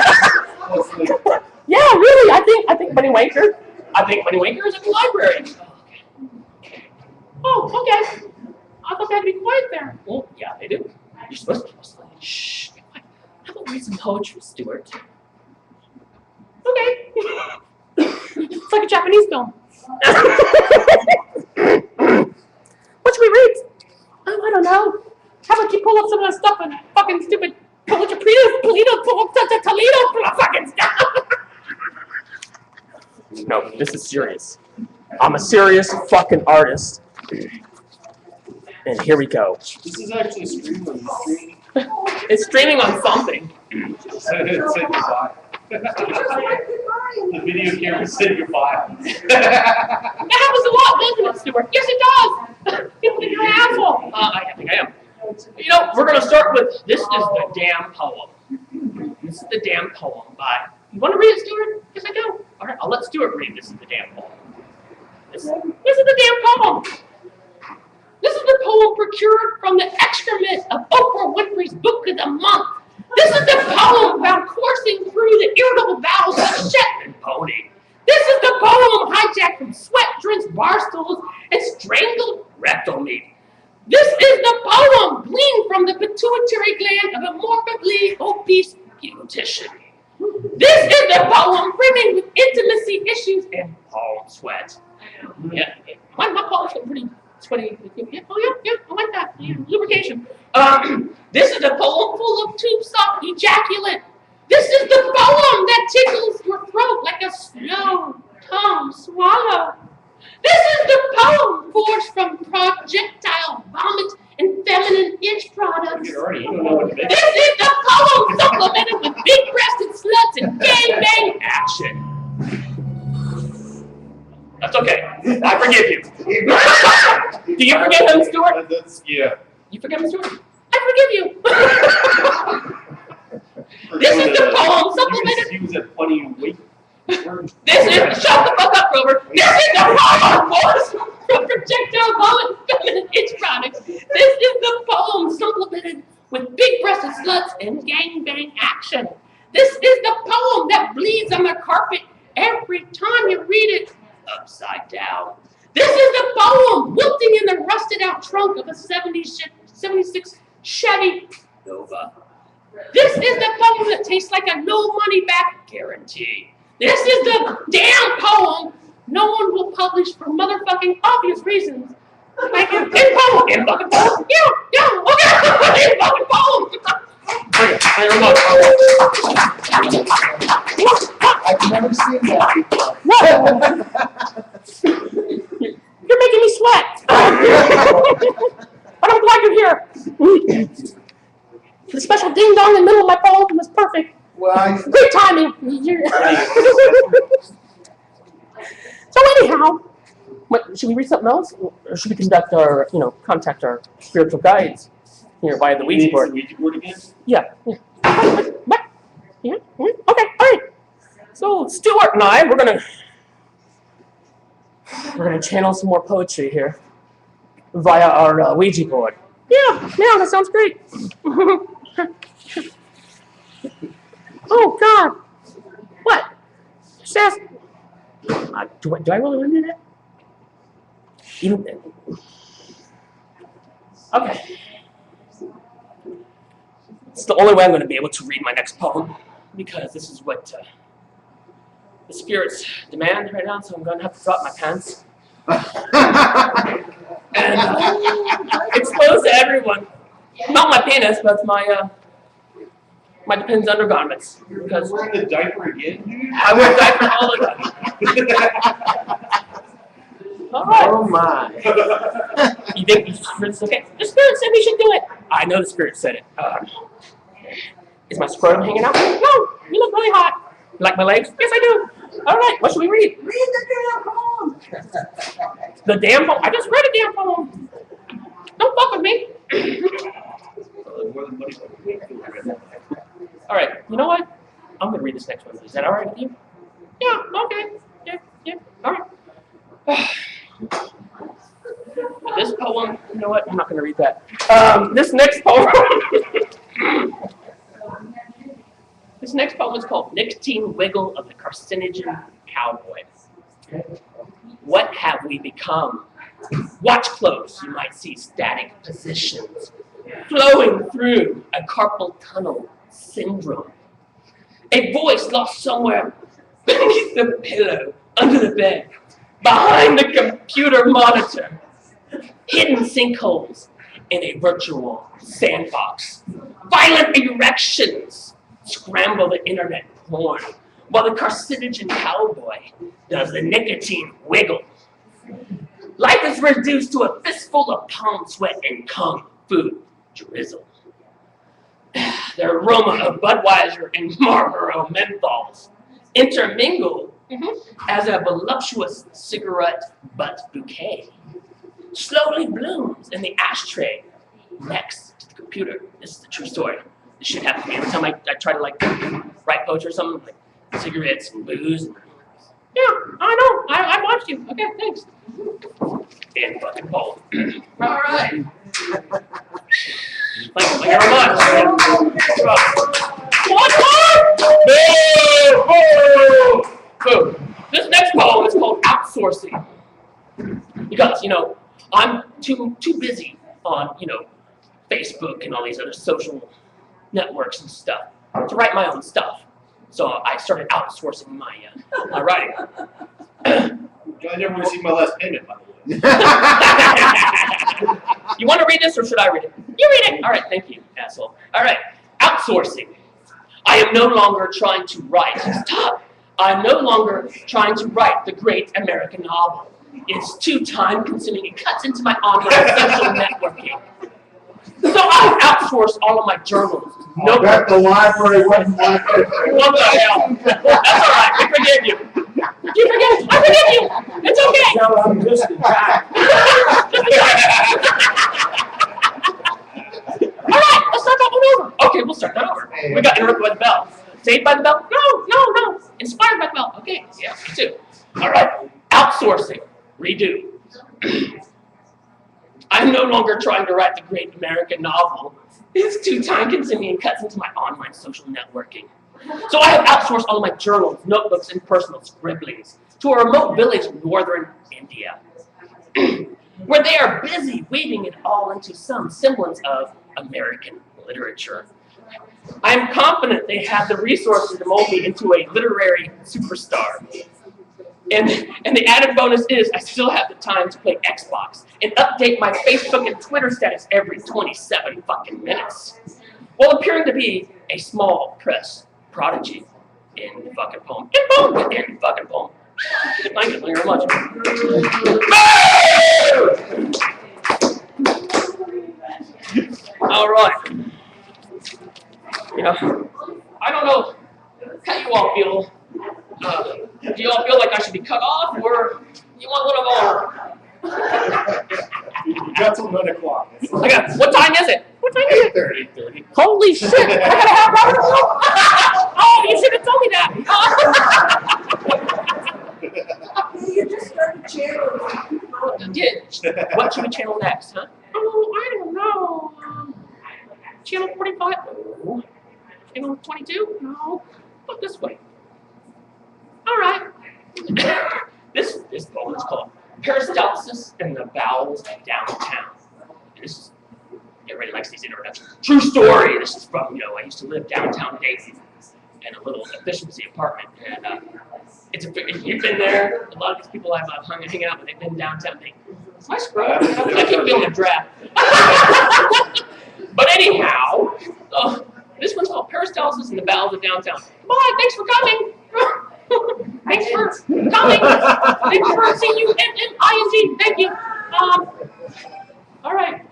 [SPEAKER 8] Yeah, really. I think Buddy Wanker. I think Buddy Wanker is at the library. Oh, okay. I thought they had to be quiet there. Well, yeah, they do. You're supposed to shh. Be quiet. How about read some poetry, Stuart? Okay. It's like a Japanese film. What should we read? Oh, I don't know. How about you pull up some of that stuff and fucking stupid Toledo, Toledo, fucking stuff. No, this is serious. I'm a serious fucking artist. And here we go.
[SPEAKER 1] This is actually streamed on the stream.
[SPEAKER 8] It's streaming on something.
[SPEAKER 1] Say goodbye. The video camera said goodbye.
[SPEAKER 8] That happens a lot, doesn't it, Stuart? Yes, it does. People think you're an asshole. I think I am. We're going to start with, this is the damn poem. This is the damn poem by, you want to read it, Stuart? Yes, I do. All right, I'll let Stuart read This is the Damn Poem. This is the damn poem. This is the poem procured from the excrement of Oprah Winfrey's Book of the Month. This is the poem found coursing through the irritable bowels of a Shetland pony. This is the poem hijacked from sweat-drenched bar stools and strangled rectal meat. This is the poem gleaned from the pituitary gland of a morbidly obese beautician. This is the poem brimming with intimacy issues and palm sweat. Yeah, my palms are pretty sweaty. Yeah, oh yeah, I like that. Yeah, lubrication. This is the poem full of tube-sock ejaculate. This is the poem that tickles your throat like a slow tongue swallow. This is the poem forged from projectile vomit and feminine itch products. This is the poem supplemented with big-breasted sluts and gang-bang action. That's okay. I forgive you. Do you forgive him, Stuart?
[SPEAKER 1] Yeah.
[SPEAKER 8] You forgive him, Stuart? I forgive you. This is the poem supplemented.
[SPEAKER 1] He was a funny weight.
[SPEAKER 8] This is shut the fuck up, Grover. This is the poem forced from projectile vomit feminine itch products. This is the poem supplemented with big-breasted sluts and gangbang action. This is the poem that bleeds on the carpet every time you read it upside down. This is the poem wilting in the rusted-out trunk of a 76 Chevy Nova. This is the poem that tastes like a no-money-back guarantee. This is the damn poem no one will publish for motherfucking obvious reasons. Like in poem. In fucking poem. Yeah, okay. In fucking poem.
[SPEAKER 1] Bring it.
[SPEAKER 11] I've never seen that before.
[SPEAKER 8] You're making me sweat. But I'm glad you're here. The special ding dong in the middle of my poem was perfect.
[SPEAKER 11] Well,
[SPEAKER 8] Great timing. So anyhow, should we read something else, or should we contact our spiritual guides here via the Ouija board?
[SPEAKER 1] Ouija board again?
[SPEAKER 8] Yeah. What? Yeah. Okay. All right. So Stuart and I, we're gonna channel some more poetry here via our Ouija board. Yeah. That sounds great. Oh God! What? Says. Do I really want to do that? Okay. It's the only way I'm going to be able to read my next poem, because this is what the spirits demand right now. So I'm going to have to drop my pants and expose to everyone, not my penis, but my Depends undergarments. Because
[SPEAKER 1] You're wearing the diaper again, dude?
[SPEAKER 8] I wear diapers all the time. All right.
[SPEAKER 1] Oh my.
[SPEAKER 8] You think it's okay? The spirit said we should do it. I know the spirit said it. Is my scrotum hanging out? No, you look really hot. You like my legs? Yes, I do. All right, what should we read?
[SPEAKER 11] read the damn poem.
[SPEAKER 8] The damn poem? I just read a damn poem. Don't fuck with me. All right, you know what? I'm going to read this next one. Is that all right with you? Yeah, okay. Yeah, all right. This poem, you know what? I'm not going to read that. This next poem. This next poem is called Nicotine Wiggle of the Carcinogen Cowboy. What have we become? Watch close, you might see static positions flowing through a carpal tunnel syndrome. A voice lost somewhere beneath the pillow, under the bed, behind the computer monitor. Hidden sinkholes in a virtual sandbox. Violent erections scramble the internet porn, while the carcinogen cowboy does the nicotine wiggle. Life is reduced to a fistful of palm sweat and kung fu drizzle. The aroma of Budweiser and Marlboro menthols intermingle as a voluptuous cigarette butt bouquet slowly blooms in the ashtray next to the computer. This is the true story. This should happen to me every time I try to write poetry or something, like cigarettes and booze. Yeah, I know. I watched you. Okay, thanks. And fucking Paul. All right. Thank you very much. One more! Boo! This next poem is called Outsourcing. Because, I'm too busy on, Facebook and all these other social networks and stuff to write my own stuff. So I started outsourcing my writing.
[SPEAKER 3] I never received my last payment, by the way.
[SPEAKER 8] You want to read this or should I read it? You read it! Alright, thank you, asshole. Alright, outsourcing. I am no longer trying to write. Stop! I'm no longer trying to write the great American novel. It's too time-consuming. It cuts into my online social networking. So I've outsourced all of my journals.
[SPEAKER 4] I bet the library wouldn't want it.
[SPEAKER 8] What the hell? That's alright, we forgive you. You forgive? I forgive you! It's okay!
[SPEAKER 9] So I'm just in time.
[SPEAKER 8] Alright, let's start that one over. Okay, we'll start that over. We got interrupted by the bell. Saved by the bell? No. Inspired by the bell. Okay, yeah, me too. Alright, outsourcing. Redo. I'm no longer trying to write the great American novel. It's too time-consuming and cuts into my online social networking. So I have outsourced all of my journals, notebooks, and personal scribblings to a remote village in northern India, where they are busy weaving it all into some semblance of American literature. I am confident they have the resources to mold me into a literary superstar. And the added bonus is I still have the time to play Xbox and update my Facebook and Twitter status every 27 fucking minutes, while appearing to be a small press prodigy in the fucking poem. In the fucking poem. Thank you very much. All right. I don't know how you all feel. Do you all feel like I should be cut off, or you want one of our?
[SPEAKER 3] You got till 9 o'clock.
[SPEAKER 8] What time is it? What time is it?
[SPEAKER 3] 8:30.
[SPEAKER 8] Holy shit! I gotta have Robert. Oh, you should have told me that.
[SPEAKER 6] You just started channeling.
[SPEAKER 8] What should we channel next, huh? Oh, I don't know. Channel 45? No. Channel 22? No. Look this way. All right. This poem is called Peristalsis in the Bowels of Downtown. Everybody likes these introductions. True story. This is from, I used to live downtown Dayton in a little efficiency apartment. And you've been there. A lot of these people I've hanging out with, they've been downtown Dayton. I scrub. I keep feeling a draft. But anyhow, this one's called Peristalsis in the Bowels of Downtown. Bye. Thanks for coming. Thanks for coming. Thanks for CUNNING. Thank you. All right.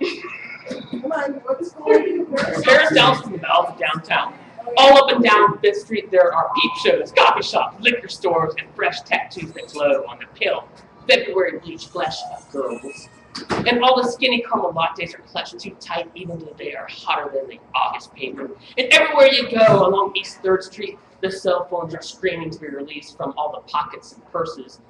[SPEAKER 6] Come on, what's going on?
[SPEAKER 8] Peristalsis in the bowels of downtown. All up and down Fifth Street, there are peep shows, coffee shops, liquor stores, and fresh tattoos that glow on the pale February bleached flesh of girls. And all the skinny caramel lattes are clutched too tight, even though they are hotter than the August paper. And everywhere you go along East 3rd Street, the cell phones are screaming to be released from all the pockets and purses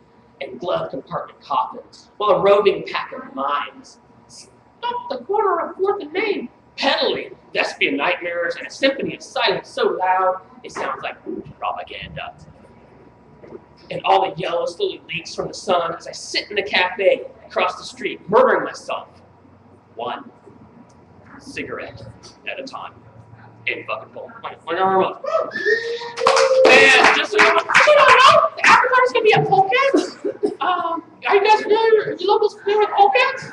[SPEAKER 8] and glove compartment coffins, while a roving pack of mimes stop the corner of 4th and Main, peddling thespian nightmares and a symphony of silence so loud it sounds like propaganda. And all the yellow slowly leaks from the sun as I sit in a cafe across the street, murdering myself, one cigarette at a time. In fucking poem. And just so you know, the after-party's gonna be at Polecats. Are you guys familiar? Are you locals familiar with Polecats?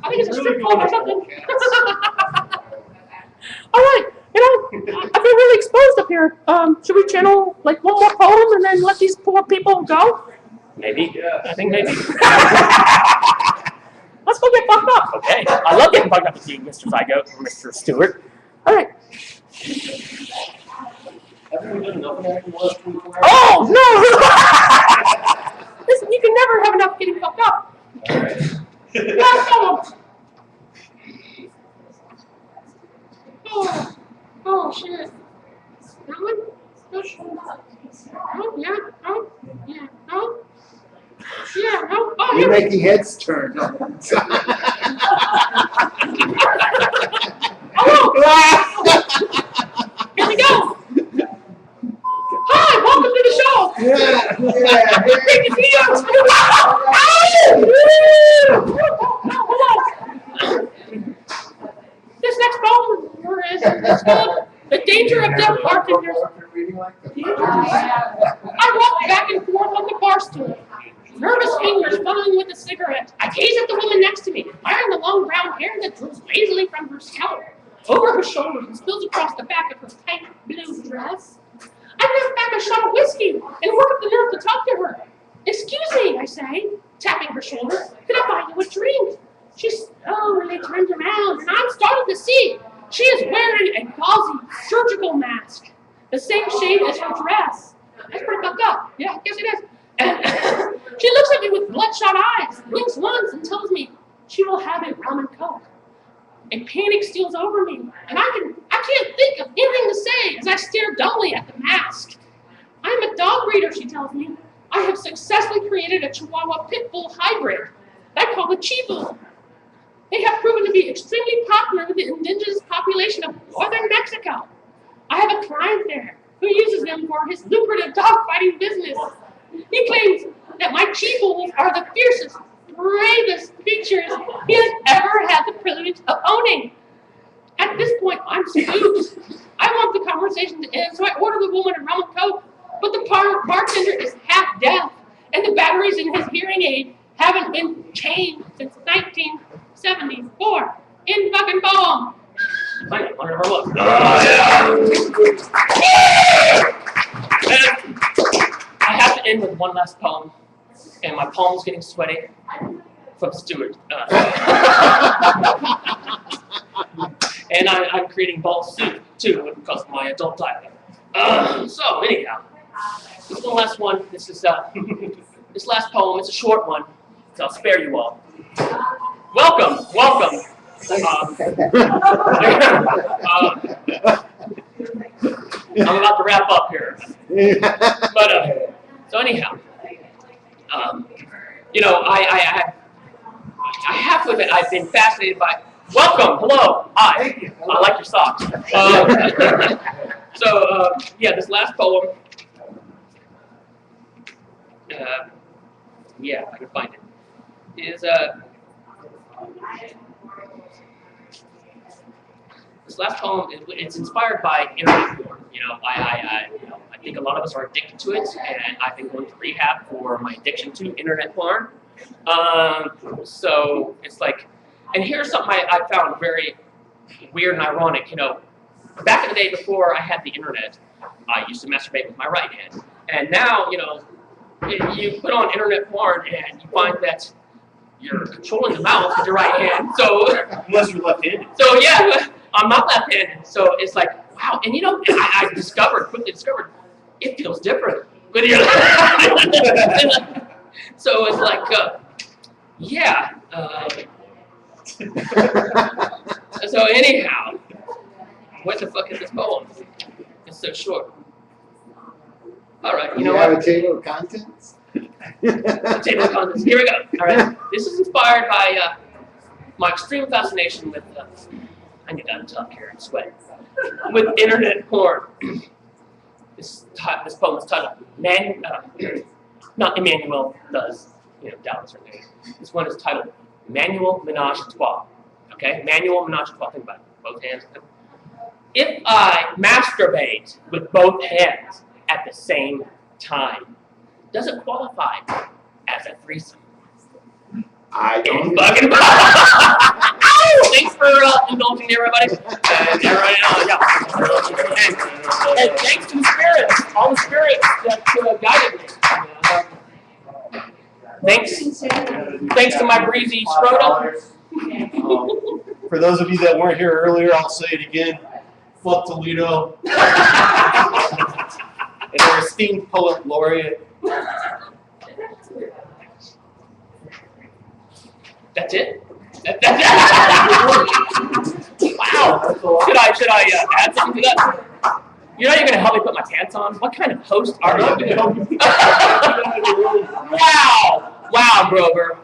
[SPEAKER 8] I think it's a strip club or something. All right, I feel really exposed up here. Should we channel like one more poem and then let these poor people go? Maybe. Yeah. I think maybe. Let's go get fucked up. Okay. I love getting fucked up with you, Mr. Zygo, Mr. Stewart. All right. Oh no! Listen, you can never have enough getting fucked up. All right. Last poem. Oh shit. That one? Oh yeah. Oh.
[SPEAKER 4] You're making heads turn.
[SPEAKER 8] Oh! Here we go. Hi, welcome to the show.
[SPEAKER 4] Yeah.
[SPEAKER 8] Great to see you. This next poem is called "The Danger of Deaf Bartenders." I walk back and forth on the bar stool, nervous fingers fumbling with a cigarette. I gaze at the woman next to me, admiring the long brown hair that droops lazily from her scalp, over her shoulders and spills across the back of her tight blue dress. I lift back a shot of whiskey and work up the nerve to talk to her. "Excuse me," I say, tapping her shoulder. "Can I buy you a drink?" She slowly turns around, and I'm starting to see she is wearing a gauzy surgical mask, the same shade as her dress. That's pretty fucked up. Yeah, I guess it is. And she looks at me with bloodshot eyes, blinks once, and tells me she will have a rum and coke. A panic steals over me, and I can't think of anything to say as I stare dumbly at the mask. "I am a dog breeder," she tells me. "I have successfully created a Chihuahua Pit Bull hybrid that I call the Chibu. They have proven to be extremely popular with the indigenous population of northern Mexico. I have a client there who uses them for his lucrative dogfighting business. He claims that my Chibos are the fiercest, bravest creatures he has ever had the privilege of owning." At this point, I'm spooked. I want the conversation to end, so I order the woman a rum and coke, but the bartender is half deaf, and the batteries in his hearing aid haven't been changed since 1974. In fucking poem. Fine, one of her look. I have to end with one last poem, and my palm's getting sweaty from Stuart. And I'm creating ball soup too because of my adult diet. So anyhow, this one last one. This is this last poem. It's a short one, so I'll spare you all. Welcome. I'm about to wrap up here, but so anyhow, you know, I have to admit I've been fascinated by. Welcome, hello, hi. I like your socks. Yeah, this last poem. Yeah, if I can find it. Is this last poem? It's inspired by internet porn. You know, I think a lot of us are addicted to it, and I've been going to rehab for my addiction to internet porn. So it's like, and here's something I found very weird and ironic. You know, back in the day before I had the internet, I used to masturbate with my right hand, and now, you know, you put on internet porn and you find that you're controlling the mouth with your right hand. So
[SPEAKER 1] Unless you're left-handed.
[SPEAKER 8] So yeah, I'm not left-handed. So it's like, wow. And you know, I quickly discovered, it feels different with your So it's like, yeah. So anyhow, what the fuck is this poem? It's so short. All right, you know what?
[SPEAKER 4] Have a table of contents?
[SPEAKER 8] Table of contents. Here we go. All right. This is inspired by my extreme fascination with. I need to untuck here and sweat. With internet porn. This poem is titled not Emmanuel does, you know, Dallas or name. This one is titled Manual Menage a Trois. Okay, Manual Menage a Trois. Think about it. Both hands. If I masturbate with both hands at the same time, does it qualify as a threesome?
[SPEAKER 4] I don't.
[SPEAKER 8] Thanks for indulging me, everybody. And everybody, and thanks to the spirits, all the spirits that guided me. Thanks to my breezy scrotum.
[SPEAKER 1] For those of you that weren't here earlier, I'll say it again. Fuck Toledo. And our esteemed poet laureate.
[SPEAKER 8] That's it? That's it? Wow. Should I add something to that? You're not even going to help me put my pants on? What kind of host are you? Wow, Grover.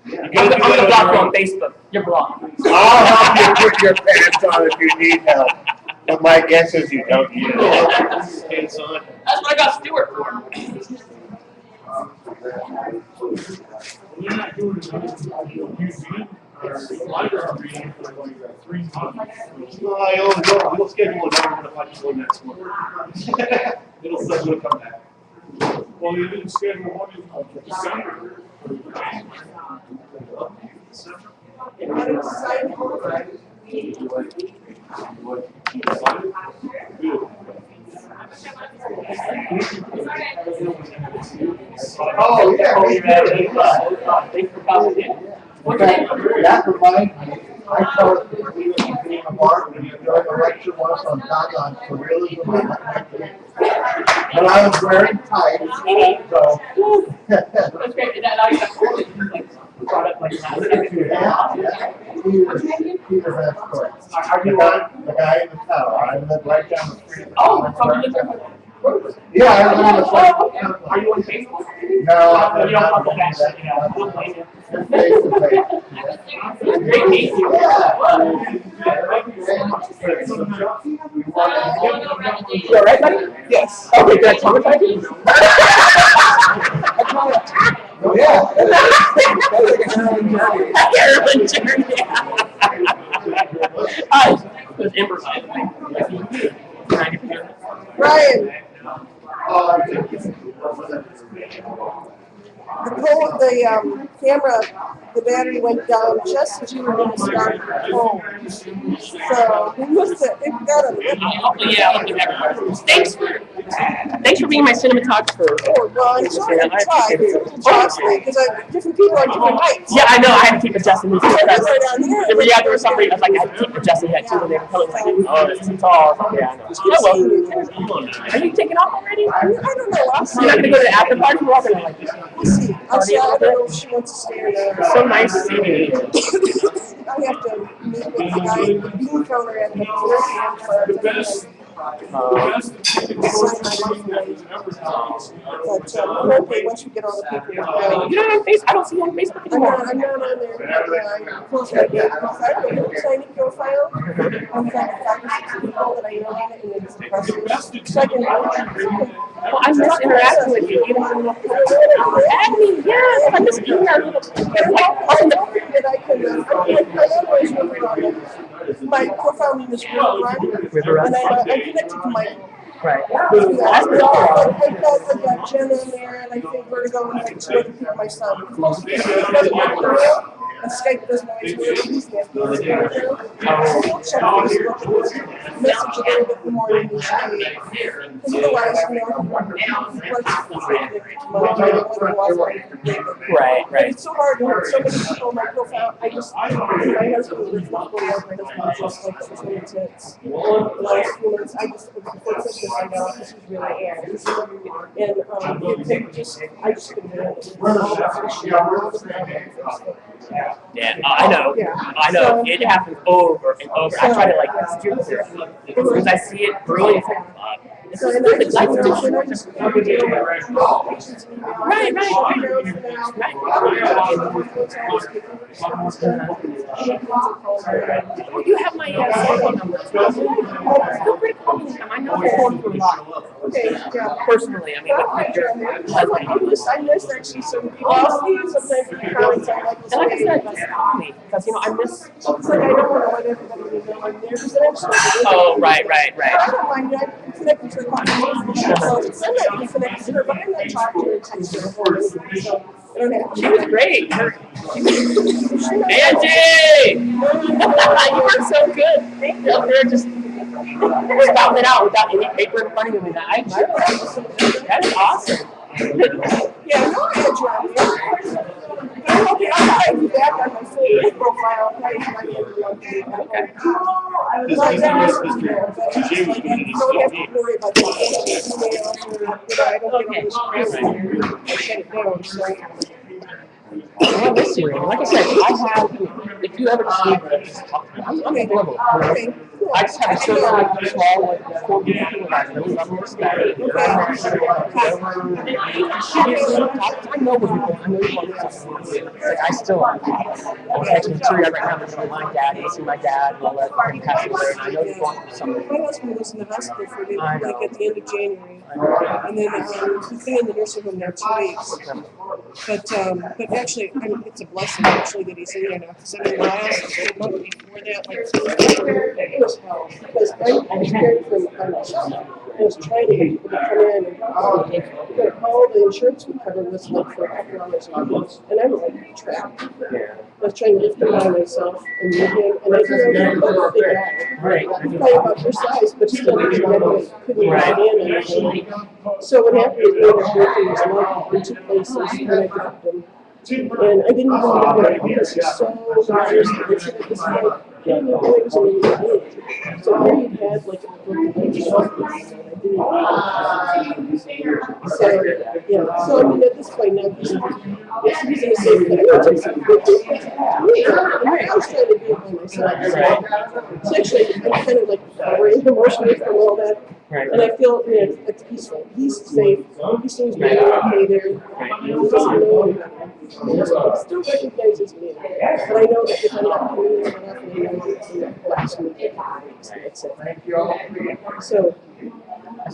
[SPEAKER 8] I'm gonna block you on Facebook. You're blocked.
[SPEAKER 4] I'll help you put your pants on if you need help. But my guess is you don't need it.
[SPEAKER 8] That's what I got Stuart for.
[SPEAKER 1] You'll schedule it out. I'm gonna find you one next month. It'll come back.
[SPEAKER 3] Well, you didn't schedule one in December.
[SPEAKER 4] Oh, yeah.
[SPEAKER 8] Thanks for calling in.
[SPEAKER 4] That reminds me, I taught a bar during a lecture once on doggone surrealism. But I was wearing tights, so.
[SPEAKER 8] That's great. Now you got brought up like
[SPEAKER 4] Peter Vescourt. The guy in the tower. I live right down the street.
[SPEAKER 8] Oh, so you live there?
[SPEAKER 4] Yeah, I live in the same.
[SPEAKER 8] Are you on Facebook?
[SPEAKER 4] No, I'm
[SPEAKER 8] You don't
[SPEAKER 4] not.
[SPEAKER 8] follow that. I don't blame you.
[SPEAKER 4] Face to face.
[SPEAKER 8] Great meeting you. You all right, buddy?
[SPEAKER 5] Yes.
[SPEAKER 8] Okay, good. Tell me if I do.
[SPEAKER 4] Oh, yeah.
[SPEAKER 8] Heroin journey. It was improvised.
[SPEAKER 6] Ryan, the camera, the battery went down just as you were going to start your phone. So we must have, it got a
[SPEAKER 8] Thanks for being my cinematographer.
[SPEAKER 6] Oh, well, I'm sorry to try to trust me because different people are different heights.
[SPEAKER 8] Yeah, I know. I had to keep adjusting these.
[SPEAKER 6] Right down here.
[SPEAKER 8] Yeah, there was some reason I was like, I had to keep adjusting that too. And they were telling me like, oh, it's too tall. Yeah, I know. Are you taking off already?
[SPEAKER 6] I don't know. I'll see.
[SPEAKER 8] You're not gonna go to the after party? We're all gonna like this.
[SPEAKER 6] We'll see. I'll see. I don't know if she wants to stay or not.
[SPEAKER 8] So nice seeing you.
[SPEAKER 6] I have to meet with the guy, the bean counter at the nursing home for But hopefully, once you get all the paperwork done.
[SPEAKER 8] You're not on Facebook? I don't see you on Facebook anymore.
[SPEAKER 6] I'm not on there. I closed my game profile, but a tiny profile. I'm like 5 or 6 people that I know on it, and it's depressing. So I can.
[SPEAKER 8] Well, I miss interacting with you. Even when add me, yes, I miss being there.
[SPEAKER 6] That I can. My number is my profile name is River Run, and I'm connected to my.
[SPEAKER 8] Right.
[SPEAKER 6] I've got Jen in there, and I think Vertigo and like 2 other people, my son. And Skype doesn't always work. He's the message a little bit more than you should. Because otherwise,
[SPEAKER 8] Right.
[SPEAKER 6] It's so hard to have so many people on my profile. My husband was responsible. My husband just like this really intense. The last few months, I just before Christmas, I know this is really and I just couldn't do it.
[SPEAKER 8] Yeah, I know. I know. It happens over and over. I try to like steer clear of it because I see it brewing. It's like, this is good. Life is Right. You have my cell phone number. Feel free to call me anytime. I know you're going through a lot. Personally, I mean, with your husband.
[SPEAKER 6] I miss actually some people. Sometimes the comments I like to say.
[SPEAKER 8] And like I said, just call me because I miss.
[SPEAKER 6] It's like I don't want to let everybody know I'm there because then I'm so
[SPEAKER 8] Oh, right.
[SPEAKER 6] I don't mind. I'm connected to her. So I'm not even connected to her, but I'm not talking to her, text her, or anything. So I don't have to.
[SPEAKER 8] She was great. Angie! You were so good. You're up there just spouting it out without any paper in front of you. I admire that. That is awesome.
[SPEAKER 6] Yeah, I know I had you on here. I'll be back on my full profile. Okay. Don't have to worry about that. I don't get all this I shut it down. So.
[SPEAKER 8] I miss you. Like I said, if you ever just need me, just talk to me. I'm available.
[SPEAKER 6] Okay. cool.
[SPEAKER 16] I just have a circle like small, like 4 people and I really love and respect. I know what people, I know you want to like, I still, I'm catching a tree right now with my dad, and see my dad and all that, and pass away, and I know you want something.
[SPEAKER 6] My husband was in the hospital for like at the end of January, and then he's been in the nursing home now 2 weeks. But actually, I mean, it's a blessing actually that he's in there now. Because I mean, the last month before that, like it was hell. Because I was caring for him. I was trying to get people to come in and all the insurance would cover was like for a couple hours a week, and I'm like trapped. I was trying to lift him by myself and move him, and I feel like I'm a big guy.
[SPEAKER 16] Right.
[SPEAKER 6] Probably about your size, but still couldn't get in. So what happened is we were breaking his leg in 2 places, and I dropped him. And I didn't even know it. This is so dangerous. It's like, I didn't know it was a little bit. So here you had like a broken leg or something, and I didn't know. So, yeah. So, I mean, at this point now, he's in a safe place. And I was trying to do it by myself. So actually, I'm kind of like very emotional from all that.
[SPEAKER 16] Right.
[SPEAKER 6] And I feel, it's peaceful. He's safe. He seems to be okay there. He doesn't know anybody. He still recognizes me. But I know that if I'm not coming in enough, and I know it's going to collapse me. That's it. So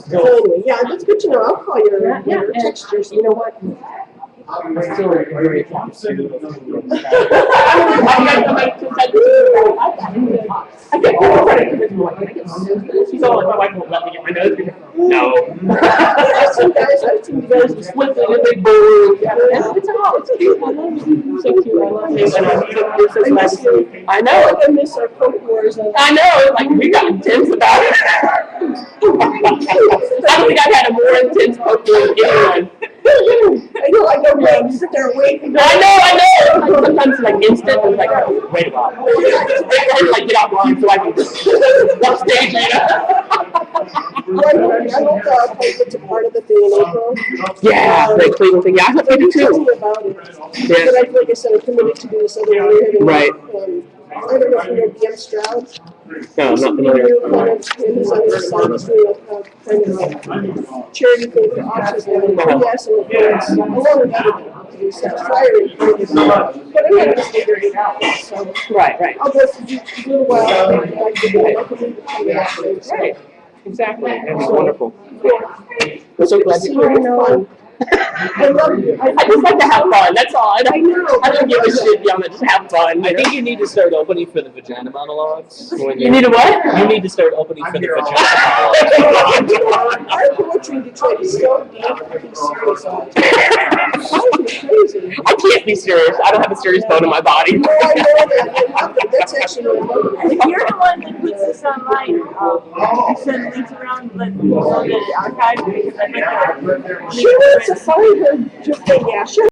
[SPEAKER 6] anyway, yeah, that's good to know. I'll call your textures. You know what?
[SPEAKER 16] I'm still very attached to she's all like, my wife won't let me get my nose because no.
[SPEAKER 6] I've seen you guys just
[SPEAKER 16] Flipping a big balloon. It's cute. I love you. So cute. I love you. I know.
[SPEAKER 6] I miss our Coke Wars.
[SPEAKER 16] I know. Like, we got intense about it. I don't think I've had a more intense Coke War with anyone.
[SPEAKER 6] I know, man. You sit there waiting.
[SPEAKER 16] I know. Like, sometimes it's like instant. I'm like, oh, wait a while. I like get out line so I can just walk stage, you know?
[SPEAKER 6] I hope it's a part of the thing in April.
[SPEAKER 16] Yeah, the Cleveland thing. Yeah, I hope they do too.
[SPEAKER 6] Tell me about it.
[SPEAKER 16] Yeah.
[SPEAKER 6] But like I said, I'm committed to do this other one.
[SPEAKER 16] Right.
[SPEAKER 6] I don't know if you know DM Stroud.
[SPEAKER 16] No, I'm not familiar.
[SPEAKER 6] He's on his side. He's doing a kind of a charity thing for autism. And he asked him if parents, along with other people, to do some flyering for this. But I'm not going to stay very long. So
[SPEAKER 16] Right.
[SPEAKER 6] I'll go for a little while. I can leave it to you.
[SPEAKER 16] Right. Exactly. That's wonderful. I'm so glad you're here.
[SPEAKER 6] I love you.
[SPEAKER 16] I just like to have fun. That's all. I
[SPEAKER 6] know.
[SPEAKER 16] I don't give a shit beyond that. Just have fun.
[SPEAKER 2] I think you need to start opening for the vagina monologues.
[SPEAKER 16] You need a what?
[SPEAKER 2] You need to start opening for the vagina monologues.
[SPEAKER 6] Our poetry in Detroit is so deep. I can be serious all the time. Crazy.
[SPEAKER 16] I can't be serious. I don't have a serious bone in my body.
[SPEAKER 6] No, I know that. That's actually what I'm
[SPEAKER 7] If you're the one that puts this online, send links around, let people know that it's archived because I think
[SPEAKER 6] She wants to find her just thing, yeah.